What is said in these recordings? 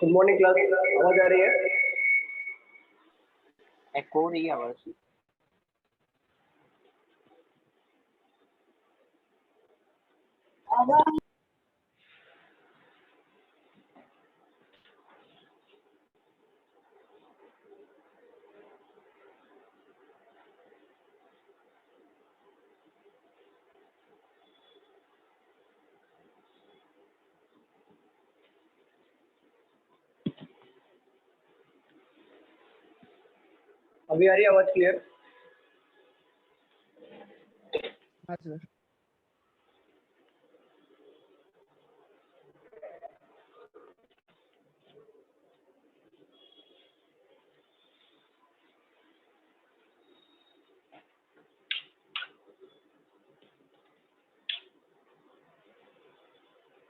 Good morning class, आवाज आ रही है? एको रही है आवाज। अभी आ रही है आवाज क्लियर? हाँ सर।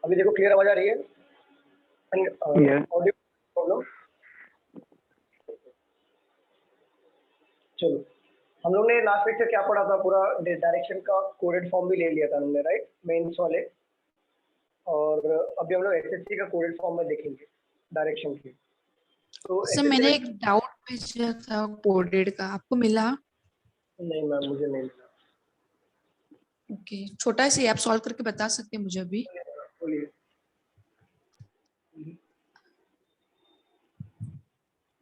अभी देखो क्लियर आवाज आ रही है? Audio problem? चलो, हम लोग ने लास्ट लेक्चर क्या पढ़ा था? पूरा डायरेक्शन का कोडेड फॉर्म भी ले लिया था हमने, राइट? मेंस वाले। और अभी हम लोग एसएससी का कोडेड फॉर्म में देखेंगे डायरेक्शन की। तो सर मैंने एक डाउट भेजा था कोडेड का, आपको मिला? नहीं मैम, मुझे नहीं मिला। ओके, छोटा सा आप सॉल्व करके बता सकते हैं मुझे अभी? बोलिए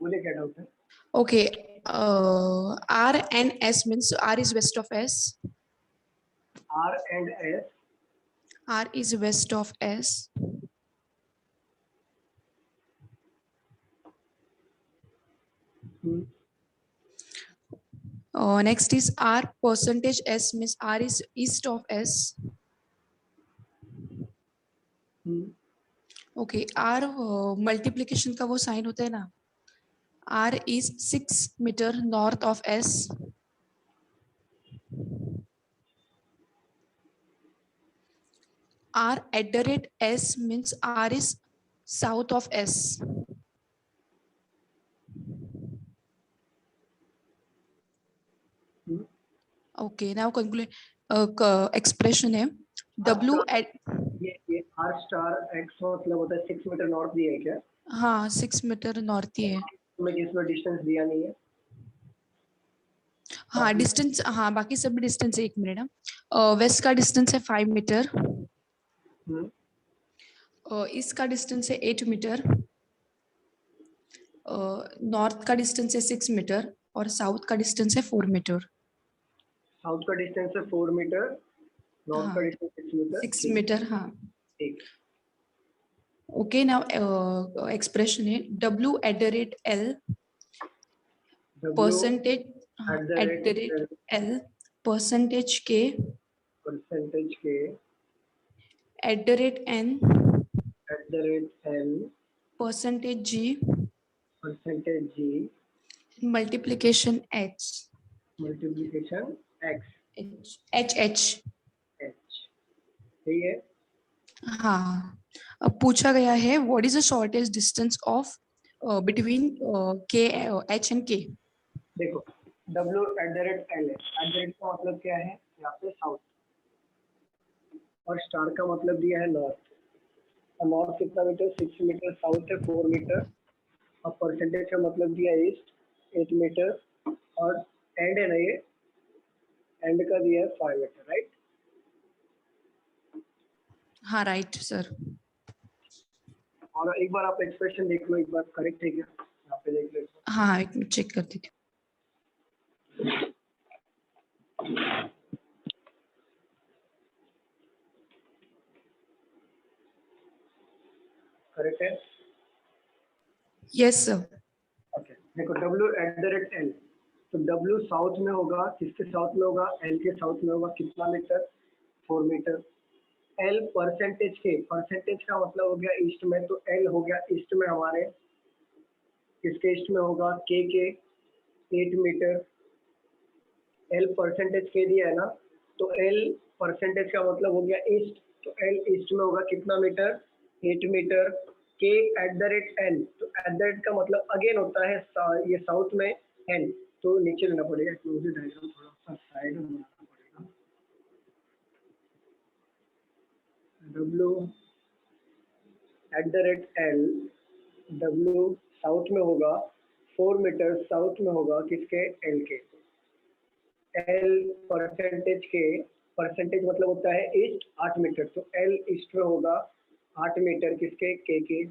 बोलिए, क्या डाउट है? Okay, R and S means R is west of S. R and S. R is west of S. Next is R percentage S means R is east of S. Okay, R multiplication का वो sign होता है ना, R is 6 meter north of S. R at the rate S means R is south of S. Okay, now conclude expression है W at ये R star X मतलब होता है 6 मीटर नॉर्थ दिया है क्या? हाँ 6 मीटर नॉर्थ ही है। में इसमें डिस्टेंस दिया नहीं है। हाँ डिस्टेंस, हाँ बाकी सब भी डिस्टेंस है। 1 मिनट, वेस्ट का डिस्टेंस है 5 मीटर, ईस्ट का डिस्टेंस है 8 मीटर, नॉर्थ का डिस्टेंस है 6 मीटर और साउथ का डिस्टेंस है 4 मीटर। साउथ का डिस्टेंस है 4 मीटर, नॉर्थ का डिस्टेंस 6 मीटर। 6 मीटर, हाँ ठीक। ओके, नाउ एक्सप्रेशन है W at the rate L percentage at the rate L percentage K at the rate N percentage G multiplication H H। सही है। हाँ, अब पूछा गया है what is the shortest distance of between K H and K। देखो W at the rate L है, at the rate का मतलब क्या है? यहाँ पे साउथ, और स्टार का मतलब दिया है नॉर्थ। और नॉर्थ कितना मीटर? 6 मीटर, साउथ है 4 मीटर, और परसेंटेज का मतलब दिया है ईस्ट 8 मीटर, और एंड है ना, ये एंड का दिया है 5 मीटर, राइट? हाँ राइट सर। और एक बार आप एक्सप्रेशन देख लो, एक बार करेक्ट है क्या? यहाँ पे देख लो। हाँ एक मिनट चेक करती थी। करेक्ट है? Yes sir. ओके, देखो W at the rate L, तो W साउथ में होगा, किसके साउथ में होगा? L के साउथ में होगा। कितना मीटर? 4 मीटर। L परसेंटेज के, परसेंटेज का मतलब हो गया ईस्ट में, तो L हो गया ईस्ट में हमारे। किसके ईस्ट में होगा? K के 8 मीटर। L परसेंटेज के दिया है ना, तो L परसेंटेज का मतलब हो गया ईस्ट, तो L ईस्ट में होगा कितना metre? 8 metre. K at the rate N, तो at the rate का मतलब अगेन होता है ये साउथ में N, तो नीचे लेना पड़ेगा। मुझे डायग्राम थोड़ा सा साइड में बनाना पड़ेगा। W at the rate L W south में होगा 4 मीटर, साउथ में होगा किसके, L के। L परसेंटेज के, परसेंटेज मतलब होता है ईस्ट, 8 मीटर, तो L ईस्ट में होगा 8 मीटर किसके, K के।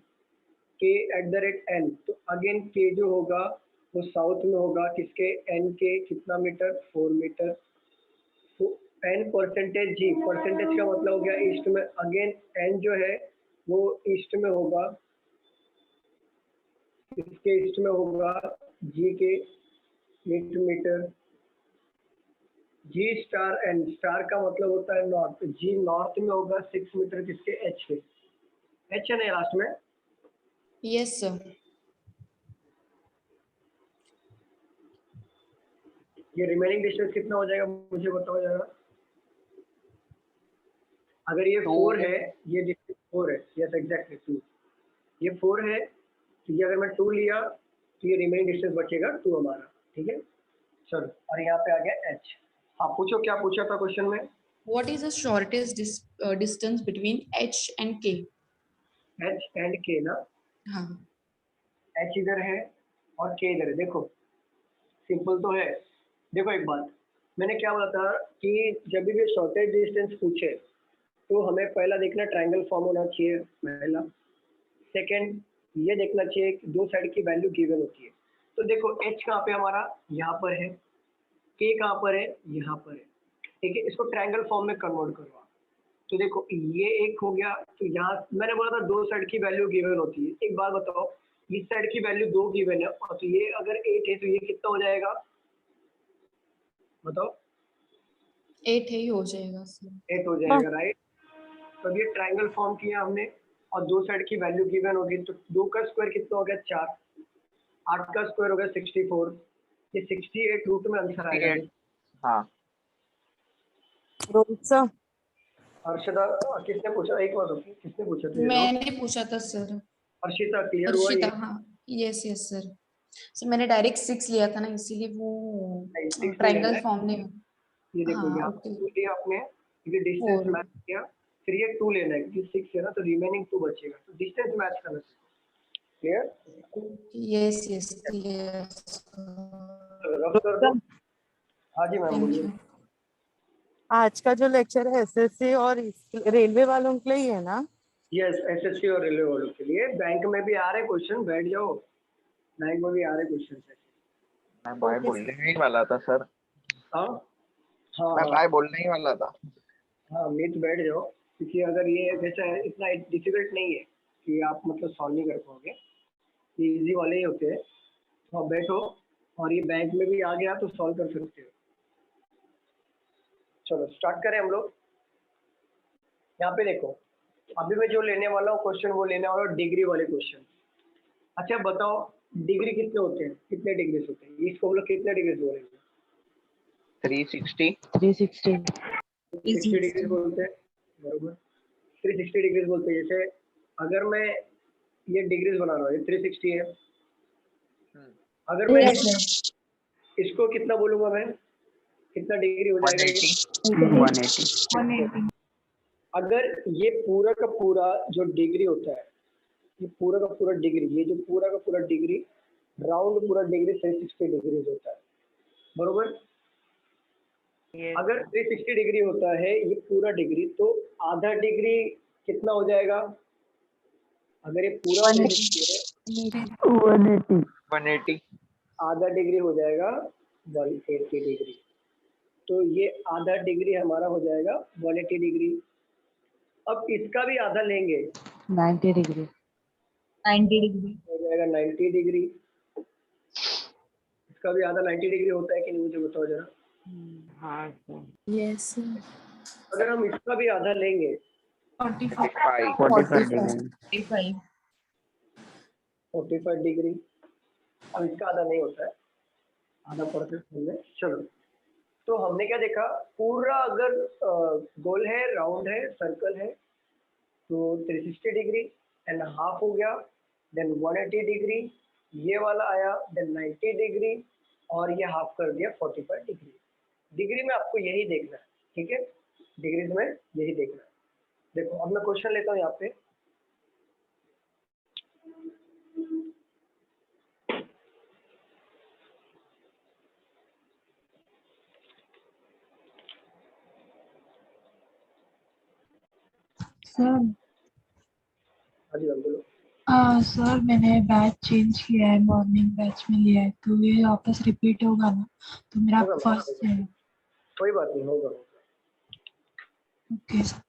K at the rate N, तो अगेन K जो होगा वो साउथ में होगा किसके, N के, कितना मीटर, 4 मीटर। तो N परसेंटेज G, परसेंटेज का मतलब हो गया ईस्ट में, अगेन N जो है वो ईस्ट में होगा, इसके ईस्ट में होगा G के 8 metre. G star N, star का मतलब होता है नॉर्थ, G नॉर्थ में होगा 6 मीटर किसके, H के। H है ना लास्ट में। Yes, sir. ये रिमेनिंग डिस्टेंस कितना हो जाएगा मुझे बताओ जरा। अगर ये 4 है, ये डिस्टेंस 4 है, यस एग्जैक्टली 2, ये 4 है, तो ये अगर मैं 2 लिया तो ये रिमेनिंग डिस्टेंस बचेगा 2 हमारा, ठीक है। चलो, और यहाँ पे आ गया H। हाँ पूछो, क्या पूछा था क्वेश्चन में। What is the shortest distance between H and K? H and K ना, हाँ, H इधर है और K इधर है, देखो सिंपल तो है। देखो एक बात, मैंने क्या बोला था कि जब भी शॉर्टेज डिस्टेंस पूछे तो हमें पहला देखना ट्रायंगल फॉर्म होना चाहिए पहला। सेकंड ये देखना चाहिए कि दो साइड की वैल्यू गिवन होती है। तो देखो H कहाँ पे हमारा, यहाँ पर है, K कहाँ पर है, यहाँ पर है, ठीक है। इसको ट्रायंगल फॉर्म में कन्वर्ट करो। तो देखो ये एक हो गया, तो यहाँ मैंने बोला था दो साइड की वैल्यू गिवन होती है। एक बात बताओ, इस साइड की वैल्यू 2 गिवन है, और तो ये अगर 8 है तो ये कितना हो जाएगा बताओ। 8 ही हो जाएगा sir. 8 हो जाएगा, राइट। तो अब ये ट्रायंगल फॉर्म किया हमने, और दो साइड की वैल्यू गिवन होगी, तो 2 का स्क्वायर कितना हो गया 4, 8 का स्क्वायर हो गया 64, ये 68 रूट में आंसर आएगा। हाँ रोहित सर, हर्षदा, किसने पूछा, एक बार रुकिए, किसने पूछा था ये डाउट। मैंने पूछा था सर, हर्षिता, क्लियर हुआ हर्षिता। ये। हाँ, यस यस सर। सर मैंने डायरेक्ट 6 लिया था ना, इसीलिए वो नहीं, 6 नहीं लेना ट्रायंगल है। फॉर्म में। ये देखो हाँ यहाँ ओके, 2 लिया आपने, ये डिस्टेंस 4। मैच किया, फिर ये 2 लेना है क्योंकि 6 है ना, तो रिमेनिंग 2 बचेगा, तो डिस्टेंस मैच करना चाहिए। Clear, yes yes clear. Rough कर दो। हाँ जी मैम थैंक बोलिए। यू। आज का जो लेक्चर है एसएससी और रेलवे वालों के लिए ही है ना? यस, एसएससी और रेलवे वालों के लिए। बैंक में भी आ रहे क्वेश्चन, बैठ जाओ, बैंक में भी आ रहे क्वेश्चन। मैं बाय बोलने ही वाला था सर, हाँ हाँ मैं हाँ बाय बोलने ही वाला था। हाँ, मीट बैठ जाओ, क्योंकि अगर ये जैसा है इतना डिफिकल्ट नहीं है कि आप मतलब सॉल्व नहीं कर पाओगे, ये इजी वाले ही होते हैं। तो आप बैठो, और ये बैंक में भी आ गया तो सॉल्व कर सकते हो। चलो स्टार्ट करें हम लोग। यहाँ पे देखो, अभी मैं जो लेने वाला हूँ क्वेश्चन, वो लेने वाला हूँ डिग्री वाले क्वेश्चन। अच्छा बताओ, डिग्री कितने होते हैं, कितने डिग्री होते हैं, इसको हम लोग कितने डिग्री बोलेंगे। 360 60 डिग्री बोलते हैं, बरोबर। 360 डिग्री बोलते हैं। जैसे अगर मैं ये डिग्रीज बना रहा हूँ, ये 360 है, अगर मैं इसको कितना बोलूंगा मैं, कितना डिग्री हो जाएगा ये। 180 अगर ये पूरा का पूरा जो डिग्री होता है, ये पूरा का पूरा डिग्री, ये जो पूरा का पूरा डिग्री, राउंड पूरा डिग्री 360 डिग्री होता है, बरोबर। अगर 360 डिग्री होता है ये पूरा डिग्री, तो आधा डिग्री कितना हो जाएगा। अगर ये पूरा 180 आधा डिग्री हो जाएगा 180 डिग्री, तो ये आधा डिग्री हमारा हो जाएगा 180 डिग्री। अब इसका भी आधा लेंगे, 90 डिग्री हो जाएगा 90 डिग्री। इसका भी आधा 90 डिग्री होता है कि नहीं, मुझे बताओ जरा। हाँ यस अगर हम इसका भी आधा लेंगे, 45 डिग्री, अब इसका आधा नहीं होता है, आधा परसेंट में। चलो, तो हमने क्या देखा, पूरा अगर गोल है, राउंड है, सर्कल है, तो 360 डिग्री एंड हाफ हो गया, देन 180 डिग्री, ये वाला आया, देन 90 डिग्री, और ये हाफ कर दिया 45 डिग्री। डिग्री में आपको यही देखना है, ठीक है, डिग्रीज में यही देखना है। देखो अब मैं क्वेश्चन लेता हूँ यहाँ पे। सर हाँ जी मैम बोलो। सर मैंने बैच चेंज किया है, मॉर्निंग बैच में लिया है, तो ये वापस रिपीट होगा ना? तो मेरा होगा मैम, फर्स्ट है। कोई बात नहीं, होगा। Okay sir.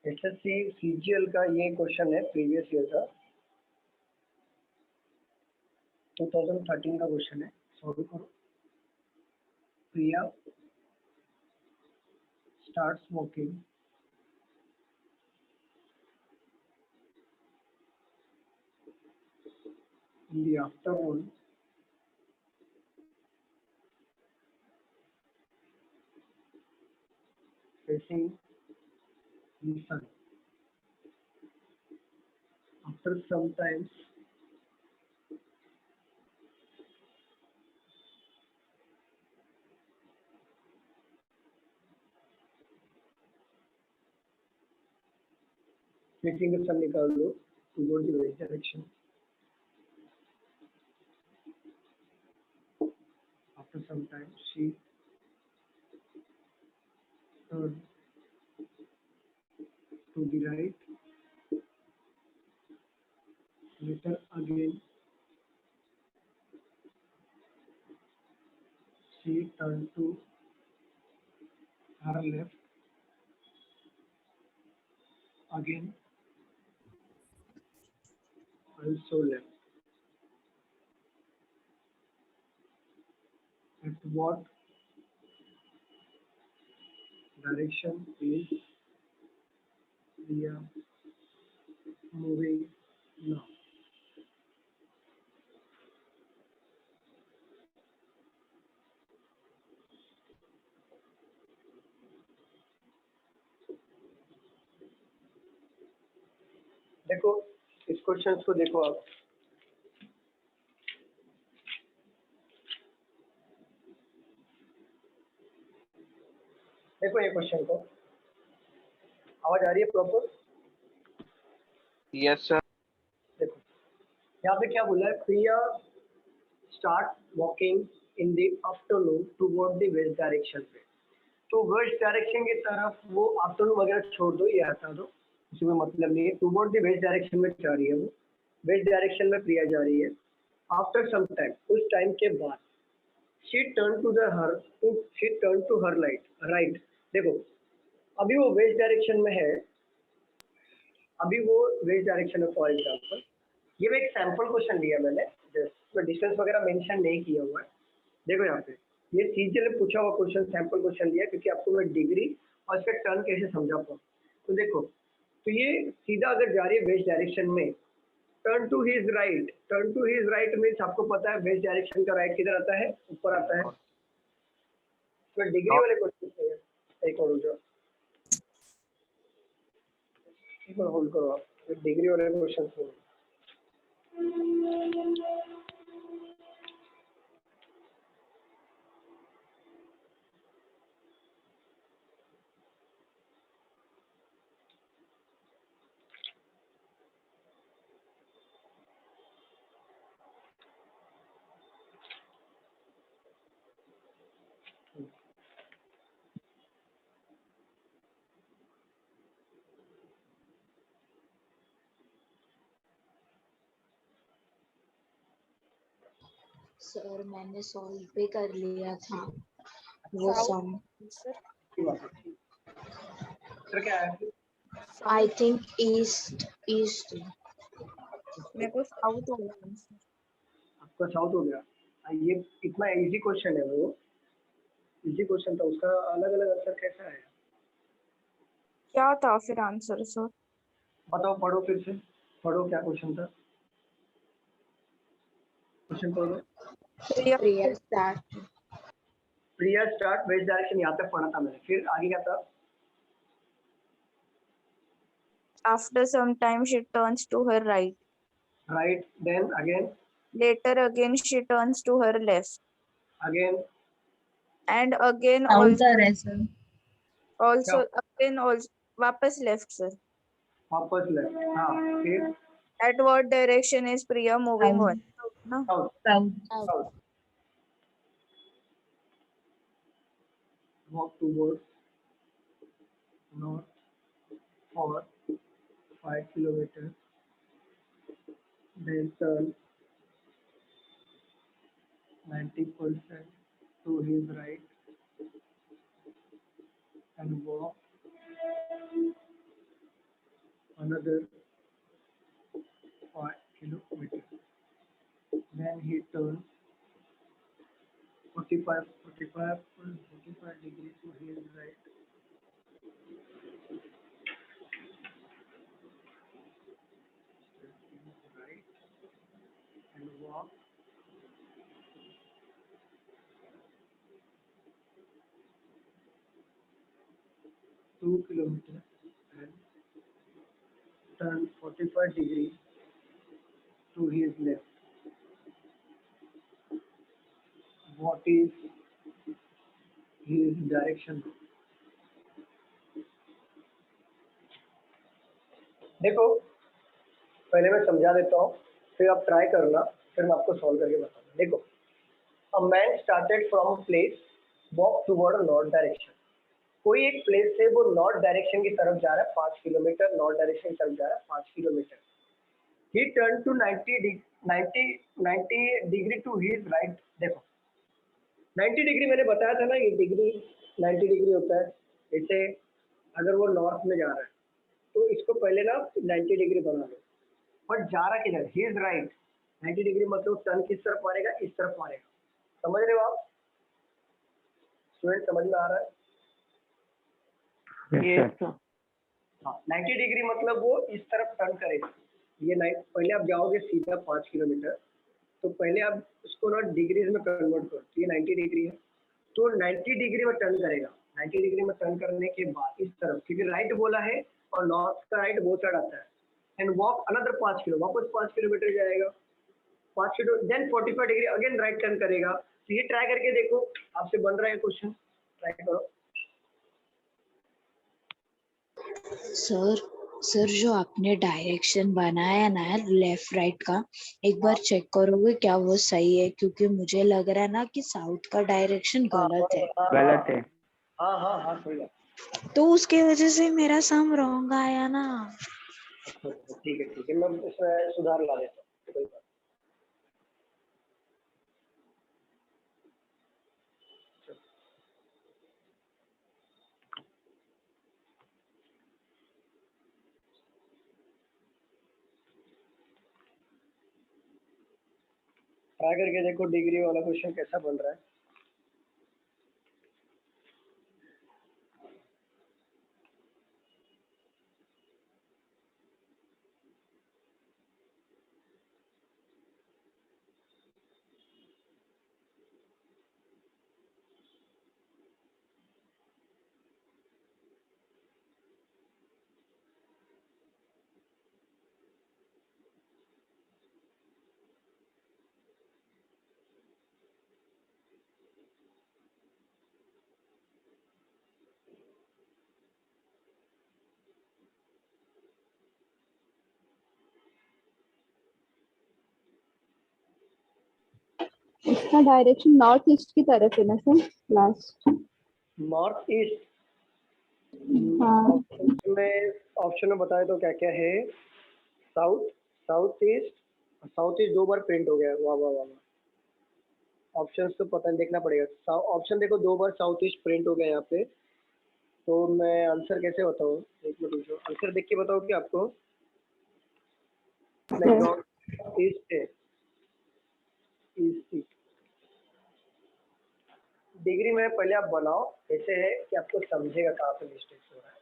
एसएससी सीजीएल का ये क्वेश्चन है, प्रीवियस ईयर का 2013 का क्वेश्चन है। सॉल्व करो। Priya start smoking in the afternoon facing the sun. After some time, facing the sun निकाल दो toward the west direction. After some time, she turned to the right. Later again, she turned to her left. Again, also left. At what direction is Priya moving now? देखो इस question को देखो आप। देखो ये question को, आवाज आ रही है प्रॉपर? Yes sir. देखो यहाँ पे क्या बोला है, Priya start walking in the afternoon toward the west direction पे। तो वेस्ट डायरेक्शन की तरफ वो आफ्टरनून वगैरह छोड़ दो, ये आता दो, इसमें मतलब नहीं है। टुवर्ड द वेस्ट डायरेक्शन में जा रही है वो, वेस्ट डायरेक्शन में प्रिया जा रही है। आफ्टर सम टाइम, उस टाइम के बाद, she turn to her right. देखो अभी वो वेस्ट डायरेक्शन में है, अभी वो वेस्ट डायरेक्शन में। फॉर एग्जाम्पल ये मैं एक सैंपल क्वेश्चन लिया मैंने, जस्ट डिस्टेंस वगैरह मेंशन नहीं किया हुआ है। देखो यहाँ पे ये सीजीएल में पूछा हुआ क्वेश्चन, सैंपल क्वेश्चन लिया क्योंकि आपको मैं डिग्री और इसका टर्न कैसे समझा पाऊँ। तो देखो, तो ये सीधा अगर जा रही है वेस्ट डायरेक्शन में, turn to his right means आपको पता है वेस्ट डायरेक्शन का राइट किधर आता है, ऊपर आता है। तो डिग्री वाले क्वेश्चन एक और हो जाओ, होल्ड करो आप, डिग्री वाले क्वेश्चन सर मैंने सॉल्व भी कर लिया था वो सम। की बात है। सर क्या है? I think east east. मेरे को साउथ हो गया आंसर। आपका साउथ हो गया। ये इतना इजी क्वेश्चन है, वो इजी क्वेश्चन था, उसका अलग अलग आंसर कैसा है? क्या था फिर आंसर सर? बताओ, पढ़ो फिर से, पढ़ो क्या क्वेश्चन था, क्वेश्चन पढ़ो। प्रिया स्टार्ट। प्रिया स्टार्ट वेस्ट डायरेक्शन, यहाँ तक पढ़ा था मैंने, फिर आगे क्या था? After some time she turns to her right. Right, then again, Later again she turns to her left. अगेन, And again साउथ आ रहा है सर। also again also वापस left sir. वापस लेफ्ट, हाँ, फिर At what direction is Priya moving South. on? No. South, south. South, walk towards north for 5 kilometers, then turn 90% to his right and walk another 5 kilometers. Then he turns 45 degrees to his right. Right and walk 2 kilometers and turn 45 degrees to his left. What is his direction? देखो, पहले मैं समझा देता हूँ, फिर आप try करना, फिर मैं आपको सॉल्व करके बताऊंगा। देखो, a man started from a place, walk toward north direction. कोई एक प्लेस से वो नॉर्थ डायरेक्शन की तरफ जा रहा है 5 किलोमीटर, नॉर्थ डायरेक्शन की तरफ जा रहा है 5 kilometre. He turn to 90 degree to his right. देखो 90 डिग्री मैंने बताया था ना, ये डिग्री 90 डिग्री होता है। जैसे अगर वो नॉर्थ में जा रहा है तो इसको पहले ना 90 डिग्री बना लो, बट जा रहा किधर? He is right. 90 डिग्री मतलब टर्न किस तरफ मारेगा? इस तरफ मारेगा। समझ रहे हो आप स्टूडेंट? समझ में आ रहा है? हाँ, 90 डिग्री मतलब वो इस तरफ टर्न करेगा। ये पहले आप जाओगे सीधा 5 किलोमीटर, तो पहले आप उसको ना डिग्रीज में कन्वर्ट करो। तो ये 90 डिग्री है, तो 90 डिग्री में टर्न करेगा। 90 डिग्री में टर्न करने के बाद इस तरफ, क्योंकि राइट बोला है और नॉर्थ का राइट वो साइड आता है, एंड वॉक अनदर 5 किलो, वापस 5 किलोमीटर जाएगा 5 kilo, then 45 degree again right turn करेगा। तो ये ट्राई करके देखो, आपसे बन रहा है क्वेश्चन, ट्राई करो। सर जो आपने डायरेक्शन बनाया ना लेफ्ट राइट का, एक बार चेक करोगे क्या वो सही है? क्योंकि मुझे लग रहा है ना कि साउथ का डायरेक्शन गलत है। गलत है। हाँ हाँ हाँ, सही है। तो उसके वजह से मेरा सम रॉन्ग आया ना। ठीक है, मैं इसमें सुधार ला देता हूँ, कोई बात। ट्राई करके देखो डिग्री वाला क्वेश्चन कैसा बन रहा है। इसका डायरेक्शन नॉर्थ ईस्ट की तरफ है ना सर, लास्ट। नॉर्थ ईस्ट हाँ ऑप्शन में बताए तो क्या क्या है? South, south east, south east 2 बार प्रिंट हो गया। वाह वाह वाह वाह। ऑप्शंस तो पता नहीं, देखना पड़ेगा। ऑप्शन देखो 2 बार साउथ ईस्ट प्रिंट हो गया यहाँ पे। तो मैं आंसर कैसे बताऊँ? एक मिनट रुको, आंसर देख के बताओ कि आपको नॉर्थ ईस्ट है। ईस्ट डिग्री में पहले आप बनाओ, ऐसे है कि आपको समझेगा कहाँ पे मिस्टेक हो रहा है।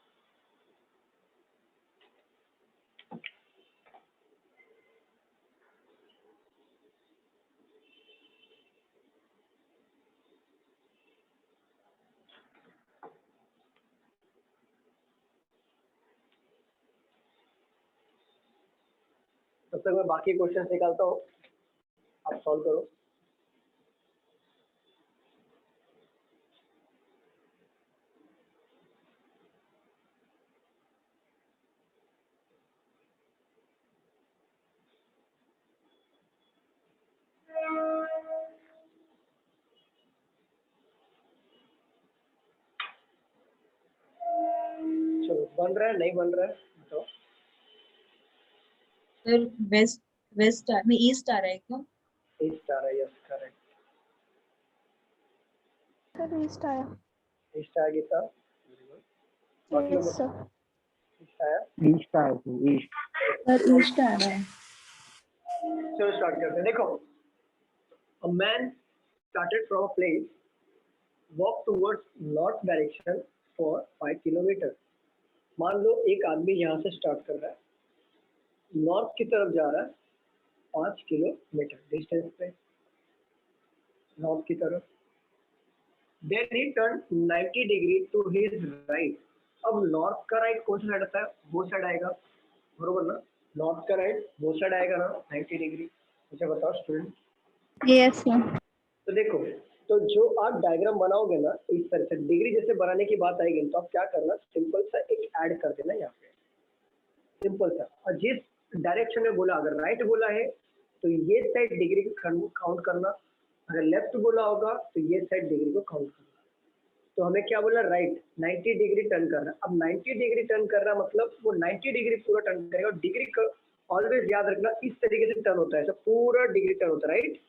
तब तक मैं बाकी क्वेश्चन निकालता हूँ, आप सॉल्व करो। चलो, बन रहा है नहीं बन रहा है बताओ। सर वेस्ट वेस्ट में ईस्ट आ रहा है क्या? ईस्ट आ रहा है, यस करेक्ट। सर ईस्ट आया। ईस्ट आ गया था। बाकी लोग यस सर। ईस्ट आया। ईस्ट आया तो ईस्ट। सर ईस्ट आ रहा है। चलो स्टार्ट करते हैं। देखो, a man started from a place, walked towards north direction for 5 kilometre. मान लो एक आदमी यहाँ से स्टार्ट कर रहा है, नॉर्थ की तरफ जा रहा है 5 किलोमीटर डिस्टेंस पे, नॉर्थ की तरफ। Then he turned 90 degree to his right। अब नॉर्थ का राइट कौन सा साइड आता है? वो साइड आएगा, बरोबर ना? नॉर्थ का राइट वो साइड आएगा ना 90 डिग्री। मुझे बताओ स्टूडेंट। Yes sir. तो देखो, तो जो आप डायग्राम बनाओगे ना इस तरह से, डिग्री जैसे बनाने की बात आएगी तो आप क्या करना, सिंपल सा एक ऐड कर देना यहाँ पे, सिंपल सा। और जिस डायरेक्शन में बोला, अगर राइट बोला है तो ये साइड डिग्री को काउंट करना, अगर लेफ्ट बोला होगा तो ये साइड डिग्री को काउंट करना। तो हमें क्या बोला? राइट 90 डिग्री टर्न करना। अब 90 डिग्री टर्न करना मतलब वो 90 डिग्री पूरा टर्न करेगा। डिग्री का ऑलवेज याद रखना, इस तरीके से टर्न होता है, सब पूरा डिग्री टर्न होता है, राइट?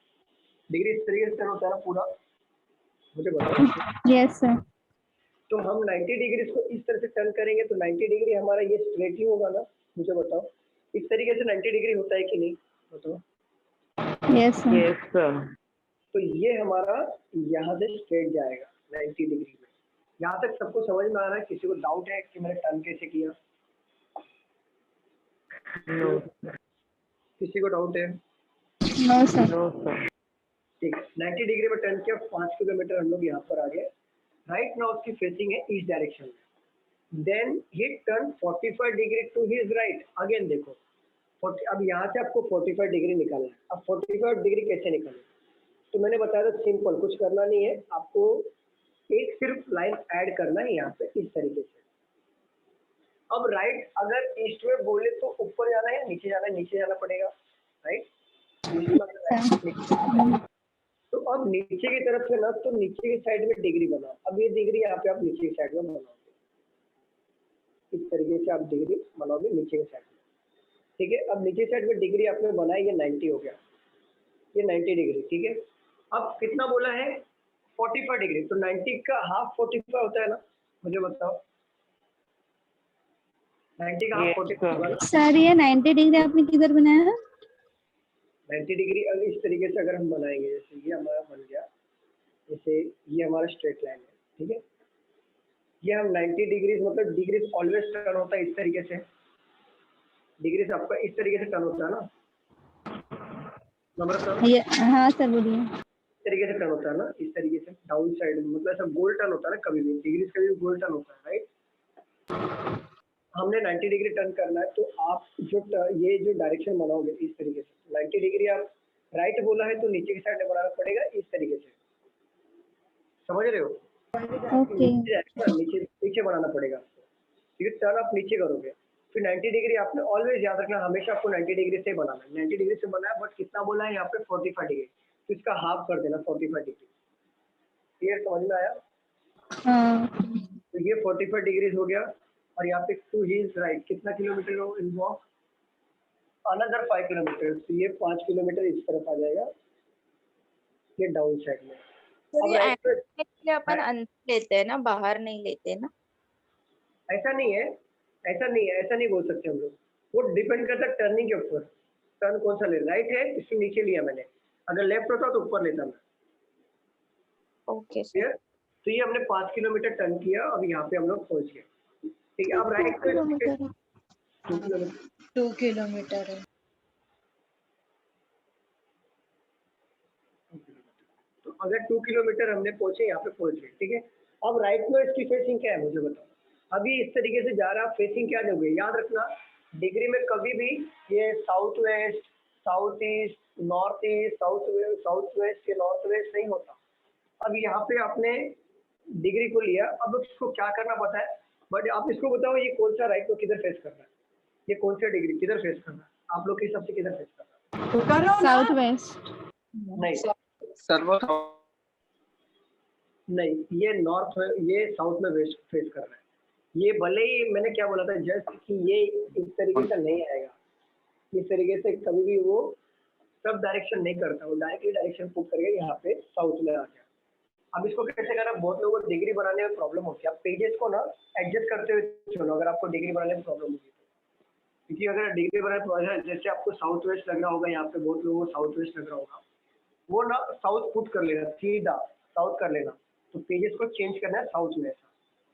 डिग्री इस तरीके से टर्न होता है ना पूरा, मुझे बताओ। Yes sir. तो हम 90 डिग्री को इस तरह से टर्न करेंगे तो 90 डिग्री हमारा ये स्ट्रेट ही होगा ना? मुझे बताओ, इस तरीके से 90 डिग्री होता है कि नहीं, बताओ। Yes sir. Yes sir. तो ये हमारा यहाँ से स्ट्रेट जाएगा 90 डिग्री में। यहाँ तक सबको समझ में आ रहा है? किसी को डाउट है कि मैंने टर्न कैसे किया? किसी को डाउट है? No sir. No sir. ठीक है, 90 डिग्री में टर्न किया, 5 किलोमीटर हम लोग यहाँ पर आ गए। राइट नाउ उसकी फेसिंग है ईस्ट डायरेक्शन में। Then he turn 45 degree to his right. Again देखो, अब यहाँ से आपको 45 डिग्री निकालना है। अब 45 डिग्री कैसे निकालना? तो मैंने बताया था, सिंपल, कुछ करना नहीं है आपको, एक सिर्फ लाइन ऐड करना है यहाँ पे इस तरीके से। अब राइट अगर ईस्ट में बोले तो ऊपर जाना है, नीचे जाना है? नीचे जाना पड़ेगा, राइट? तो अब नीचे की तरफ से ना, तो नीचे की साइड में डिग्री बनाओ। अब ये डिग्री यहाँ पे आप नीचे की साइड में बनाओगे, इस तरीके से आप डिग्री बनाओगे नीचे की साइड में, ठीक है? अब नीचे साइड में डिग्री आपने बनाई, ये 90 हो गया, ये 90 डिग्री, ठीक है? अब कितना बोला है? 45 डिग्री। तो 90 का हाफ 45 होता है ना? मुझे बताओ, 90 का हाफ 45 होगा ना? सर ये 90 डिग्री आपने किधर बनाया है? 90 डिग्री अगर इस तरीके से अगर हम बनाएंगे, जैसे ये हमारा बन गया, जैसे ये हमारा स्ट्रेट लाइन है, ठीक है? ये हम 90 डिग्री, मतलब डिग्री ऑलवेज टर्न होता है इस तरीके से, डिग्री से आपका इस तरीके से टर्न होता है ना? नंबर सर, हाँ सर बोलिए। इस तरीके से टर्न होता है ना, इस तरीके से डाउन साइड में, मतलब ऐसा गोल टर्न होता है ना, कभी भी डिग्री से कभी गोल टर्न होता है, राइट? हमने 90 डिग्री टर्न करना है, तो आप जो ये जो डायरेक्शन बनाओगे इस तरीके से, 90 डिग्री आप राइट बोला है तो नीचे की साइड में बनाना पड़ेगा इस तरीके से, समझ रहे हो? ओके। नीचे नीचे बनाना पड़ेगा आपको, ठीक है? टर्न आप नीचे करोगे, फिर 90 डिग्री आपने ऑलवेज याद रखना, हमेशा आपको 90 डिग्री से बनाना है। 90 डिग्री से बनाया, बट कितना बोला है यहाँ पे? 45 डिग्री। तो इसका हाफ कर देना 45 डिग्री। क्लियर, समझ में आया? हाँ तो ये 45 डिग्रीज हो गया और यहाँ पे टू हिज राइट कितना किलोमीटर हो इन वॉक, अनदर 5 किलोमीटर। तो ये 5 किलोमीटर इस तरफ आ जाएगा, ये डाउन साइड में। अब राइट पे इसलिए अपन अंदर लेते हैं ना, बाहर नहीं लेते ना। ऐसा नहीं है, ऐसा नहीं है, ऐसा नहीं बोल सकते हम लोग। वो डिपेंड करता है टर्निंग के ऊपर, टर्न कौन सा ले। राइट है इसके नीचे लिया मैंने, अगर लेफ्ट होता तो ऊपर लेता मैं। Okay clear? तो ये हमने 5 किलोमीटर टर्न किया, अब यहाँ पे हम लोग पहुंच गए। ठीक है, अब राइट पे 2 किलोमीटर 2 किलोमीटर है। तो अगर 2 किलोमीटर हमने पहुंचे, यहाँ पे पहुंच गए। ठीक है, अब राइट में इसकी फेसिंग क्या है मुझे बताओ। अभी इस तरीके से जा रहा, फेसिंग क्या दोगे, याद रखना डिग्री में कभी भी ये south west, south east, north east, south west या नॉर्थ वेस्ट नहीं होता। अब यहाँ पे आपने डिग्री को लिया, अब इसको क्या करना पता है, बट आप इसको बताओ ये कौन सा राइट को किधर फेस करना है, ये कौन सा डिग्री किधर फेस करना है, आप लोग के हिसाब से किधर फेस करना है? South west. नहीं सर्व नहीं, ये नॉर्थ, ये साउथ में वेस्ट फेस कर रहा है। ये भले ही मैंने क्या बोला था जस्ट कि ये इस तरीके से नहीं आएगा, इस तरीके से कभी भी वो सब डायरेक्शन नहीं करता, वो डायरेक्टली डायरेक्शन पुट करके यहाँ पे साउथ में आ गया। अब इसको कैसे करना, बहुत लोगों को डिग्री बनाने में प्रॉब्लम होती है। आप पेजेस को ना एडजस्ट करते हुए चलो, अगर आपको डिग्री बनाने में प्रॉब्लम होगी तो। क्योंकि अगर डिग्री बनाने में जैसे आपको साउथ वेस्ट लग रहा होगा, यहाँ पे बहुत लोगों को साउथ वेस्ट लग रहा होगा, वो ना साउथ पुट कर लेना, सीधा साउथ कर लेना। तो पेजेस को चेंज करना है साउथ में। ऐसा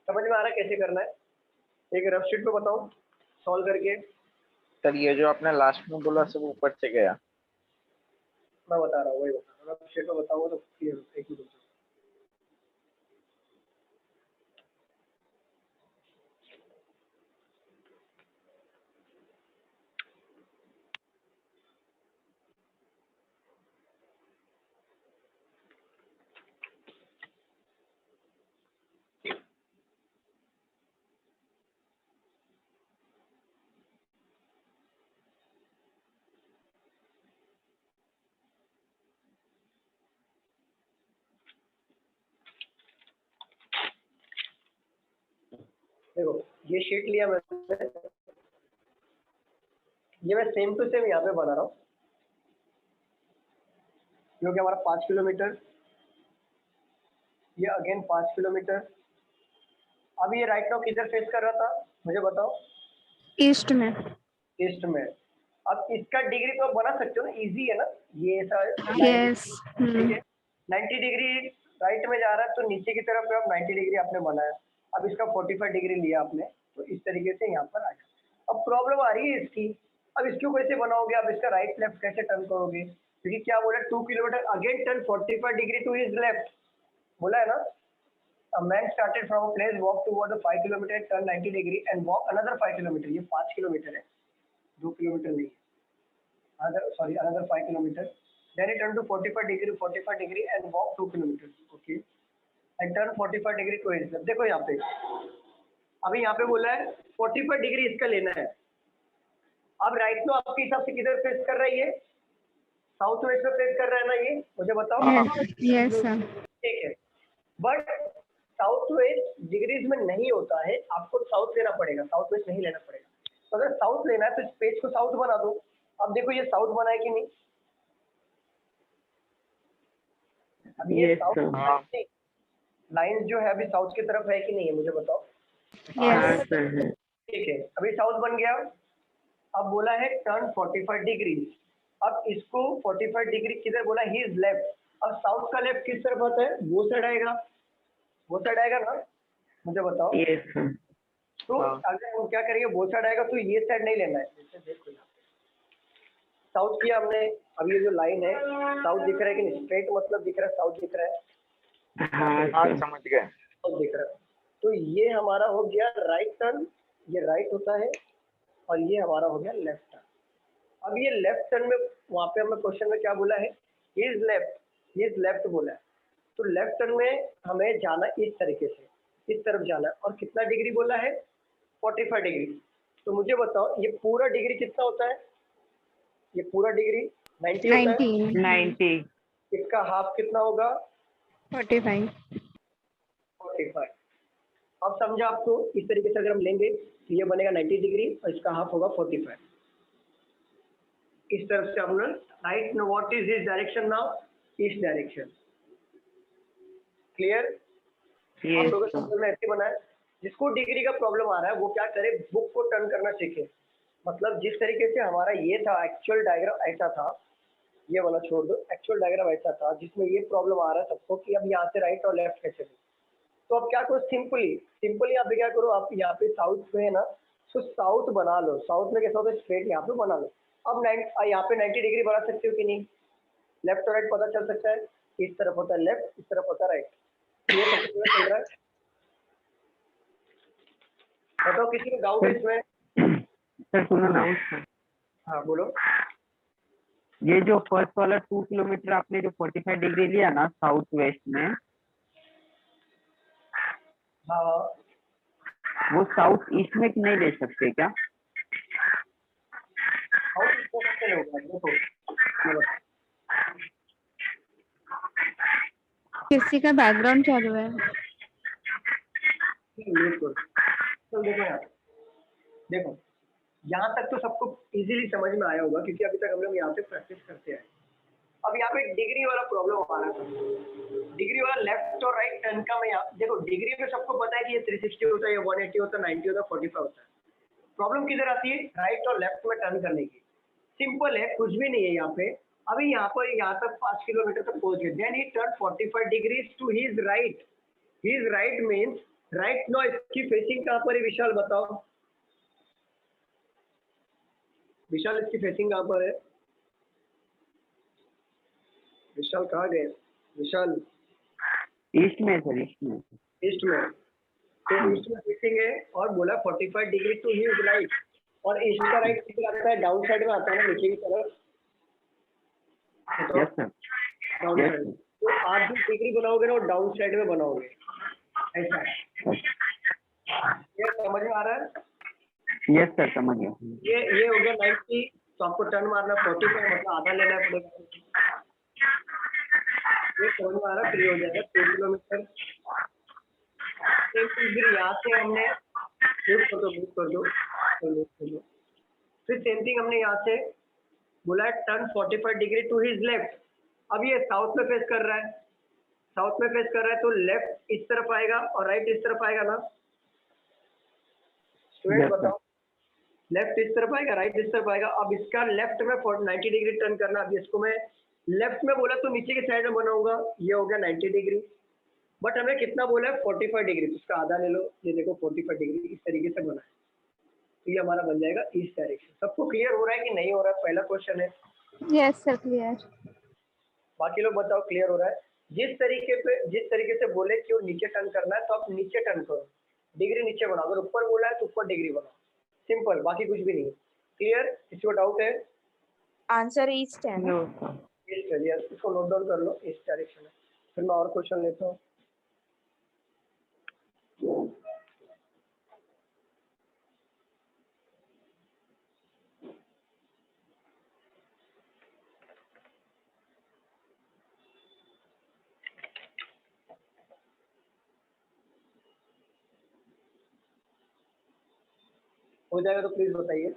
समझ में आ रहा है कैसे करना है? एक रफ शीट पे बताओ सॉल्व करके। सर ये जो आपने लास्ट में बोला सब ऊपर से गया। मैं बता रहा हूँ, वही बता रहा हूँ, रफ शीट पे बताऊंगा तो क्लियर होता है। एक मिनट देखो, ये शीट लिया मैंने, ये मैं सेम टू सेम यहाँ पे बना रहा हूँ, क्योंकि हमारा 5 किलोमीटर, ये अगेन 5 किलोमीटर। अब ये राइट नाउ किधर फेस कर रहा था मुझे बताओ? ईस्ट में। ईस्ट में। अब इसका डिग्री तो आप बना सकते हो ना, इजी है ना ये ऐसा। यस। ठीक है, 90 डिग्री राइट में जा रहा है तो नीचे की तरफ आप 90 डिग्री आपने बनाया। अब इसका 45 डिग्री लिया आपने, तो इस तरीके से यहाँ पर आया। अब प्रॉब्लम आ रही है इसकी, अब इसको कैसे बनाओगे, आप इसका राइट लेफ्ट कैसे टर्न करोगे? क्योंकि क्या बोला, 2 kilometre again turn 45 degree to his left, बोला है ना। A man started from a place, walk toward the 5 kilometer, turn 90 degree and walk another 5 kilometer. ये 5 किलोमीटर है, 2 किलोमीटर नहीं है, another 5 kilometer. Then he turned to 45 degree and walk 2 kilometers. Okay. And turn 45 degree to his left. देखो यहाँ पे, अभी यहाँ पे बोला है 45 डिग्री इसका लेना है। अब राइट नो आपके हिसाब से किधर फेस कर रहा है ये? साउथ वेस्ट में फेस कर रहा है ना ये, मुझे बताओ। Yes sir. ठीक है, बट साउथ वेस्ट डिग्रीज में नहीं होता है, आपको साउथ लेना पड़ेगा, साउथ वेस्ट नहीं लेना पड़ेगा। तो अगर साउथ लेना है तो इस पेज को साउथ बना दो। अब देखो ये साउथ बना है कि नहीं? अब ये साउथ लाइन जो है अभी साउथ की तरफ है कि नहीं है मुझे बताओ? यस। ठीक है, अभी साउथ बन गया। अब बोला है टर्न 45 डिग्री। अब इसको 45 डिग्री किधर बोला, ही इज लेफ्ट। अब साउथ का लेफ्ट किस तरफ आता है? वो साइड आएगा, वो साइड आएगा ना, मुझे बताओ। तो अगर हम क्या करेंगे, वो साइड आएगा तो ये साइड नहीं लेना है। जैसे देखो साउथ किया हमने, अब ये जो लाइन है साउथ दिख रहा है कि नहीं? स्ट्रेट मतलब दिख रहा है, साउथ दिख रहा है। हाँ समझ गए, साउथ दिख रहा है। तो ये हमारा हो गया राइट टर्न, ये राइट होता है, और ये हमारा हो गया लेफ्ट टर्न। अब ये लेफ्ट टर्न में वहाँ पे हमें क्वेश्चन में क्या बोला है, इज लेफ्ट बोला है। तो लेफ्ट टर्न में हमें जाना इस तरीके से, इस तरफ जाना है। और कितना डिग्री बोला है? 45 डिग्री। तो मुझे बताओ ये पूरा डिग्री कितना होता है? ये पूरा डिग्री 90 होता है। 90। इसका हाफ कितना होगा? 45. 45. अब समझा आपको? इस तरीके से अगर हम लेंगे तो ये बनेगा 90 डिग्री और इसका हाफ होगा 45. इस तरफ से हमने right. Now what is this direction now? East direction. Clear? आप लोगों को समझ में ऐसे बना है. जिसको डिग्री का प्रॉब्लम आ रहा है वो क्या करे, बुक को टर्न करना सीखे. मतलब जिस तरीके से हमारा ये था एक्चुअल डायग्राम ऐसा था, ये वाला छोड़ दो, एक्चुअल डायग्राम ऐसा था जिसमें ये प्रॉब्लम आ रहा है सबको कि अब यहाँ से राइट और लेफ्ट कैसे ले. तो अब क्या करो, सिंपली आप क्या करो, आप यहाँ पे साउथ में है ना, तो साउथ बना लो. साउथ में कैसा होता है, स्ट्रेट यहाँ पे बना लो. अब यहाँ पे 90 डिग्री बना सकते हो कि नहीं? लेफ्ट और राइट पता चल सकता है. इस तरफ होता है लेफ्ट, इस तरफ होता है राइट. ये सबसे पहले चल रहा है. बताओ किसी को डाउट है इसमें? सर सुनो ना, हाँ बोलो. ये जो फर्स्ट वाला 2 किलोमीटर आपने जो 45 डिग्री लिया ना साउथ वेस्ट में, हाँ वो साउथ ईस्ट में नहीं ले सकते क्या? साउथ ईस्ट में कैसे होगा? देखो मैं बताता किसी का बैकग्राउंड चालू है. हूँ. म्यूट करो. तो देखो यार, देखो यहाँ तक तो सबको इजीली समझ में आया होगा क्योंकि अभी तक हम लोग यहाँ पे प्रैक्टिस करते हैं. अब यहाँ पे डिग्री वाला प्रॉब्लम आ रहा था. डिग्री वाला लेफ्ट और राइट टर्न का मैं यहाँ देखो, डिग्री में सबको पता है कि ये 360 होता है, ये 180 होता है, 90 होता है, 45 होता है. प्रॉब्लम किधर आती है? राइट और लेफ्ट में टर्न करने की. सिंपल है, कुछ भी नहीं है यहाँ पे. अभी यहाँ पर यहाँ तक 5 किलोमीटर तक पहुंच गए. Then he turn 45 degrees to his right. His right means right. No इसकी फेसिंग कहाँ पर है विशाल बताओ? विशाल इसकी फेसिंग कहाँ पर है? विशाल कहाँ गए? विशाल ईस्ट में सर, ईस्ट में. ईस्ट में. तो ईस्ट में फेसिंग है और बोला 45 डिग्री टू हिज राइट. और ईस्ट का राइट किधर आता है? डाउन साइड में आता है ना, नीचे की तरफ. Yes sir. Down side. तो आप जो डिग्री बनाओगे ना वो डाउन साइड में बनाओगे. ऐसा है. ये समझ में आ रहा है? यस सर, समझ गया. ये हो गया 90. तो आपको टर्न मारना 45 मतलब आधा लेना पड़ेगा. ये समझ में आ रहा है? फ्री हो जाएगा 2 किलोमीटर. फिर यहाँ से हमने म्यूट कर दो. फिर सेम थिंग हमने यहाँ से बोला turn 45 degree to his left. अब ये साउथ में फेस कर रहा है. साउथ में फेस कर रहा है तो लेफ्ट इस तरफ आएगा और राइट इस तरफ आएगा ना. Student Yes, sir. बताओ. लेफ्ट इस तरफ आएगा, राइट इस तरफ आएगा. अब इसका लेफ्ट में 90 डिग्री टर्न करना. अब इसको मैं लेफ्ट में बोला तो नीचे के साइड में बनाऊंगा. ये हो गया 90 डिग्री. बट हमें कितना बोला है? 45 डिग्री. तो इसका आधा ले लो. ये देखो 45 डिग्री इस तरीके से बना है. तो ये हमारा बन जाएगा ईस्ट डायरेक्शन. सबको क्लियर हो रहा है कि नहीं हो रहा है? पहला क्वेश्चन है. Yes sir, clear. बाकी लोग बताओ क्लियर हो रहा है? जिस तरीके से बोले कि वो नीचे टर्न करना है तो आप नीचे टर्न करो. डिग्री नीचे बनाओ. अगर ऊपर बोला है तो ऊपर डिग्री बनाओ. सिंपल, बाकी कुछ भी नहीं है. क्लियर? किसी को डाउट है? आंसर ईस्ट है ना? ईस्ट है. यस, इसको नोट डाउन कर लो. ईस्ट डायरेक्शन है. फिर मैं और क्वेश्चन लेता हूँ. हो जाएगा तो प्लीज बताइए.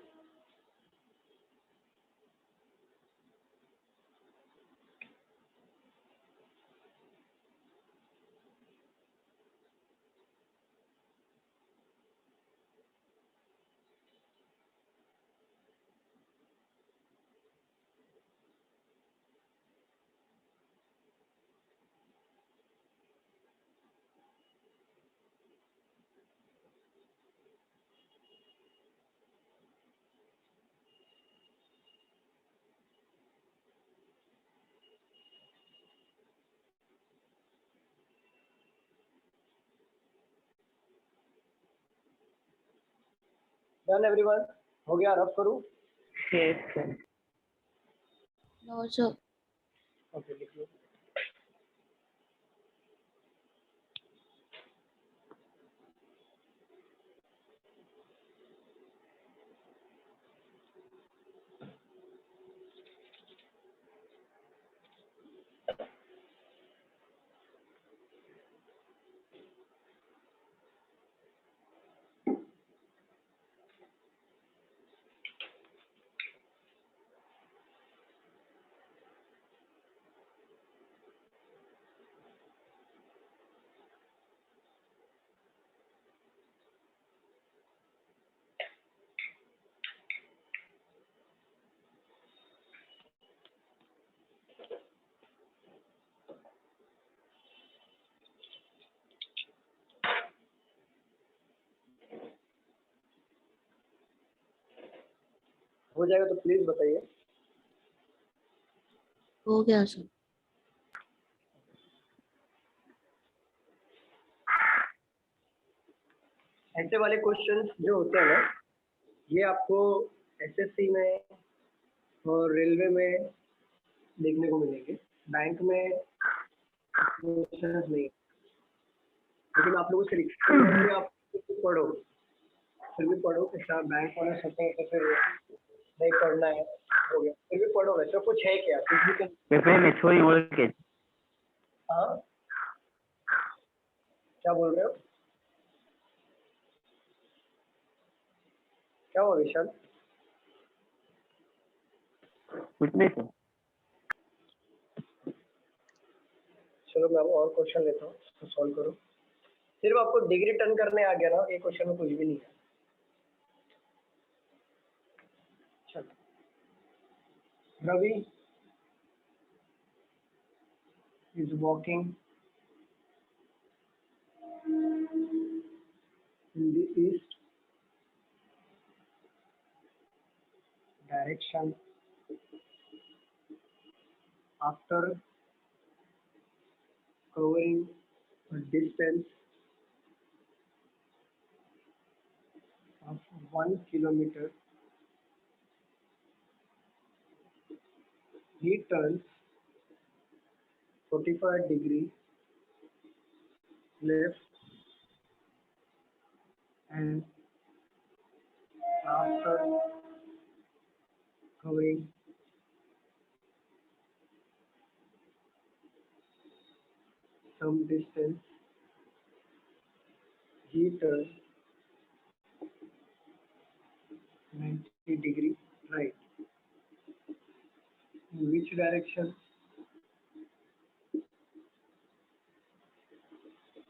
Done everyone? हो गया? रफ करूँ? Yes sir. No sir. Okay, लिख लो. हो जाएगा तो प्लीज बताइए। हो गया सर। ऐसे वाले क्वेश्चंस जो होते हैं ना, ये आपको एसएससी में और रेलवे में देखने को मिलेंगे, बैंक में क्वेश्चंस नहीं। लेकिन आप लोगों से रिक्वेस्ट है कि आप पढ़ो, फिर भी पढ़ो। कैसा बैंक वाले सोचते हैं तो फिर नहीं पढ़ना है, हो गया, फिर भी पढ़ो। वैसे कुछ है क्या, कुछ भी तो। पेपर में छोरी बोल के हाँ, क्या बोल रहे हो? क्या हुआ विशाल? कुछ नहीं सर। चलो मैं अब और क्वेश्चन लेता हूँ, इसको सॉल्व करो। सिर्फ आपको डिग्री टर्न करने आ गया ना, एक क्वेश्चन में कुछ भी नहीं है। चलो, Ravi is walking in the east direction after covering a distance of 1 kilometer. He turns 45 degrees left and after covering some distance, he turns 90 degrees right. In which direction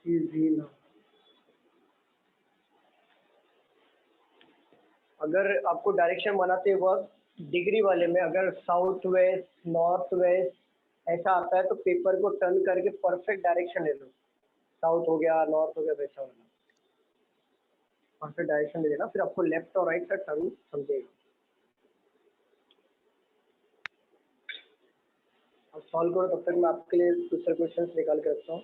is he now? अगर आपको direction बनाते वक्त degree वाले में अगर south west, north west ऐसा आता है तो पेपर को टर्न करके परफेक्ट डायरेक्शन ले लो। साउथ हो गया, नॉर्थ हो गया, वैसा वाला परफेक्ट डायरेक्शन ले लेना, फिर आपको लेफ्ट और राइट साइड टर्न समझेगा। अब सॉल्व करो, तब तक मैं आपके लिए दूसरे क्वेश्चन निकाल के रखता हूँ।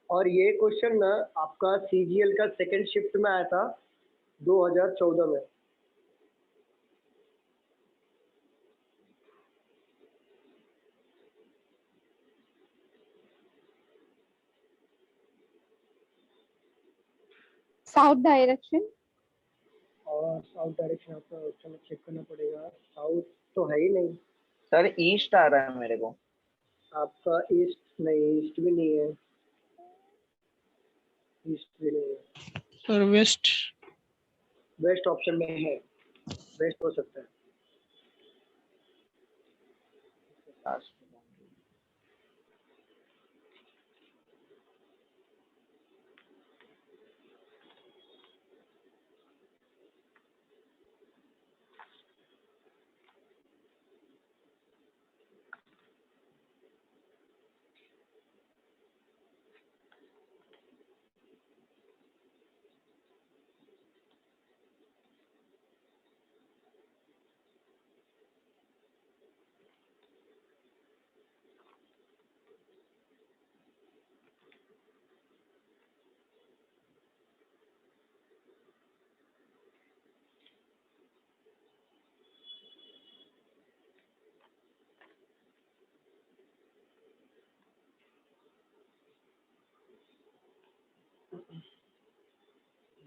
और ये क्वेश्चन ना आपका सीजीएल का सेकंड शिफ्ट में आया था 2014 में। South direction. और साउथ डायरेक्शन आपका ऑप्शन में चेक करना पड़ेगा। साउथ तो है ही नहीं सर, ईस्ट आ रहा है मेरे को। आपका। ईस्ट नहीं, ईस्ट भी नहीं है, ईस्ट भी नहीं है सर। वेस्ट। वेस्ट ऑप्शन में है, वेस्ट हो सकता है।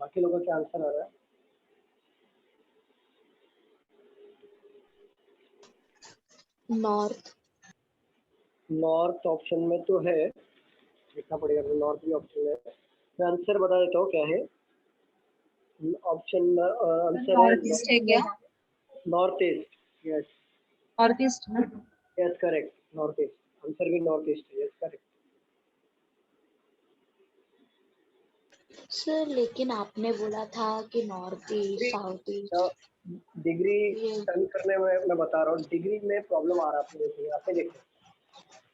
बाकी लोगों का क्या आंसर आ रहा है? नॉर्थ। नॉर्थ ऑप्शन में तो है, देखना पड़ेगा, तो नॉर्थ भी ऑप्शन है। मैं आंसर बता देता हूँ क्या है। ऑप्शन आंसर नॉर्थ ईस्ट है क्या? North east. Yes, north east ना? Yes correct, north east. Answer भी नॉर्थ ईस्ट है, यस करेक्ट। सर लेकिन आपने बोला था कि north east, south east. Degree turn करने में मैं बता रहा हूँ, डिग्री में प्रॉब्लम आ रहा है। यहाँ पे देखो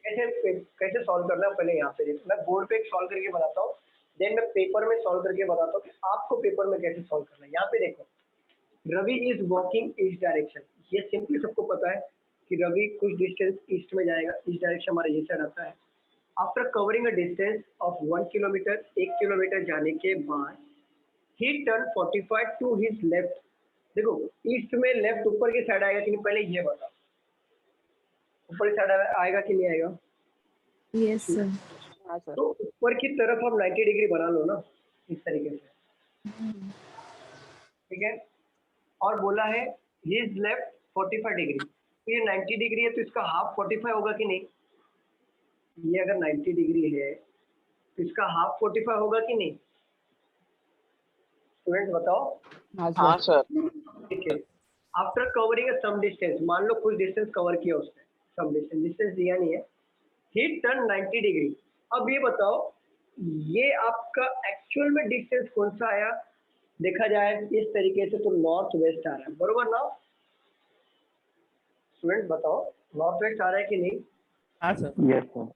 कैसे कैसे सॉल्व करना है। पहले यहाँ पे देखो, मैं बोर्ड पे सॉल्व करके बताता हूँ, देन मैं पेपर में सॉल्व करके बताता हूँ कि आपको पेपर में कैसे सॉल्व करना है। यहाँ पे देखो, Ravi is walking east direction, ये सिंपली सबको पता है कि रवि कुछ डिस्टेंस ईस्ट में जाएगा, ईस्ट डायरेक्शन हमारा ये साइड आता है। After covering a distance of 1 kilometre, 1 kilometre जाने के बाद he turn 45 to his left. देखो ईस्ट में लेफ्ट ऊपर की साइड आएगा कि नहीं, पहले ये बता, ऊपर की साइड आएगा कि नहीं आएगा? Yes sir. हाँ सर। तो ऊपर की तरफ आप 90 डिग्री बना लो ना इस तरीके से, ठीक है। और बोला है हिज लेफ्ट 45 डिग्री, तो ये 90 डिग्री है तो इसका हाफ 45 होगा कि नहीं? ये अगर 90 डिग्री है तो इसका हाफ 45 होगा कि नहीं? स्टूडेंट बताओ। हाँ सर। ठीक है। आफ्टर कवरिंग सम डिस्टेंस, मान लो कुछ डिस्टेंस कवर किया उसने, सम डिस्टेंस दिया नहीं है, ही टर्न 90 डिग्री। अब ये बताओ ये आपका एक्चुअल में डिस्टेंस कौन सा आया? देखा जाए इस तरीके से तो नॉर्थ वेस्ट आ रहा है, बरोबर ना? स्टूडेंट बताओ नॉर्थ वेस्ट आ रहा है कि नहीं? हाँ सर। Yes sir.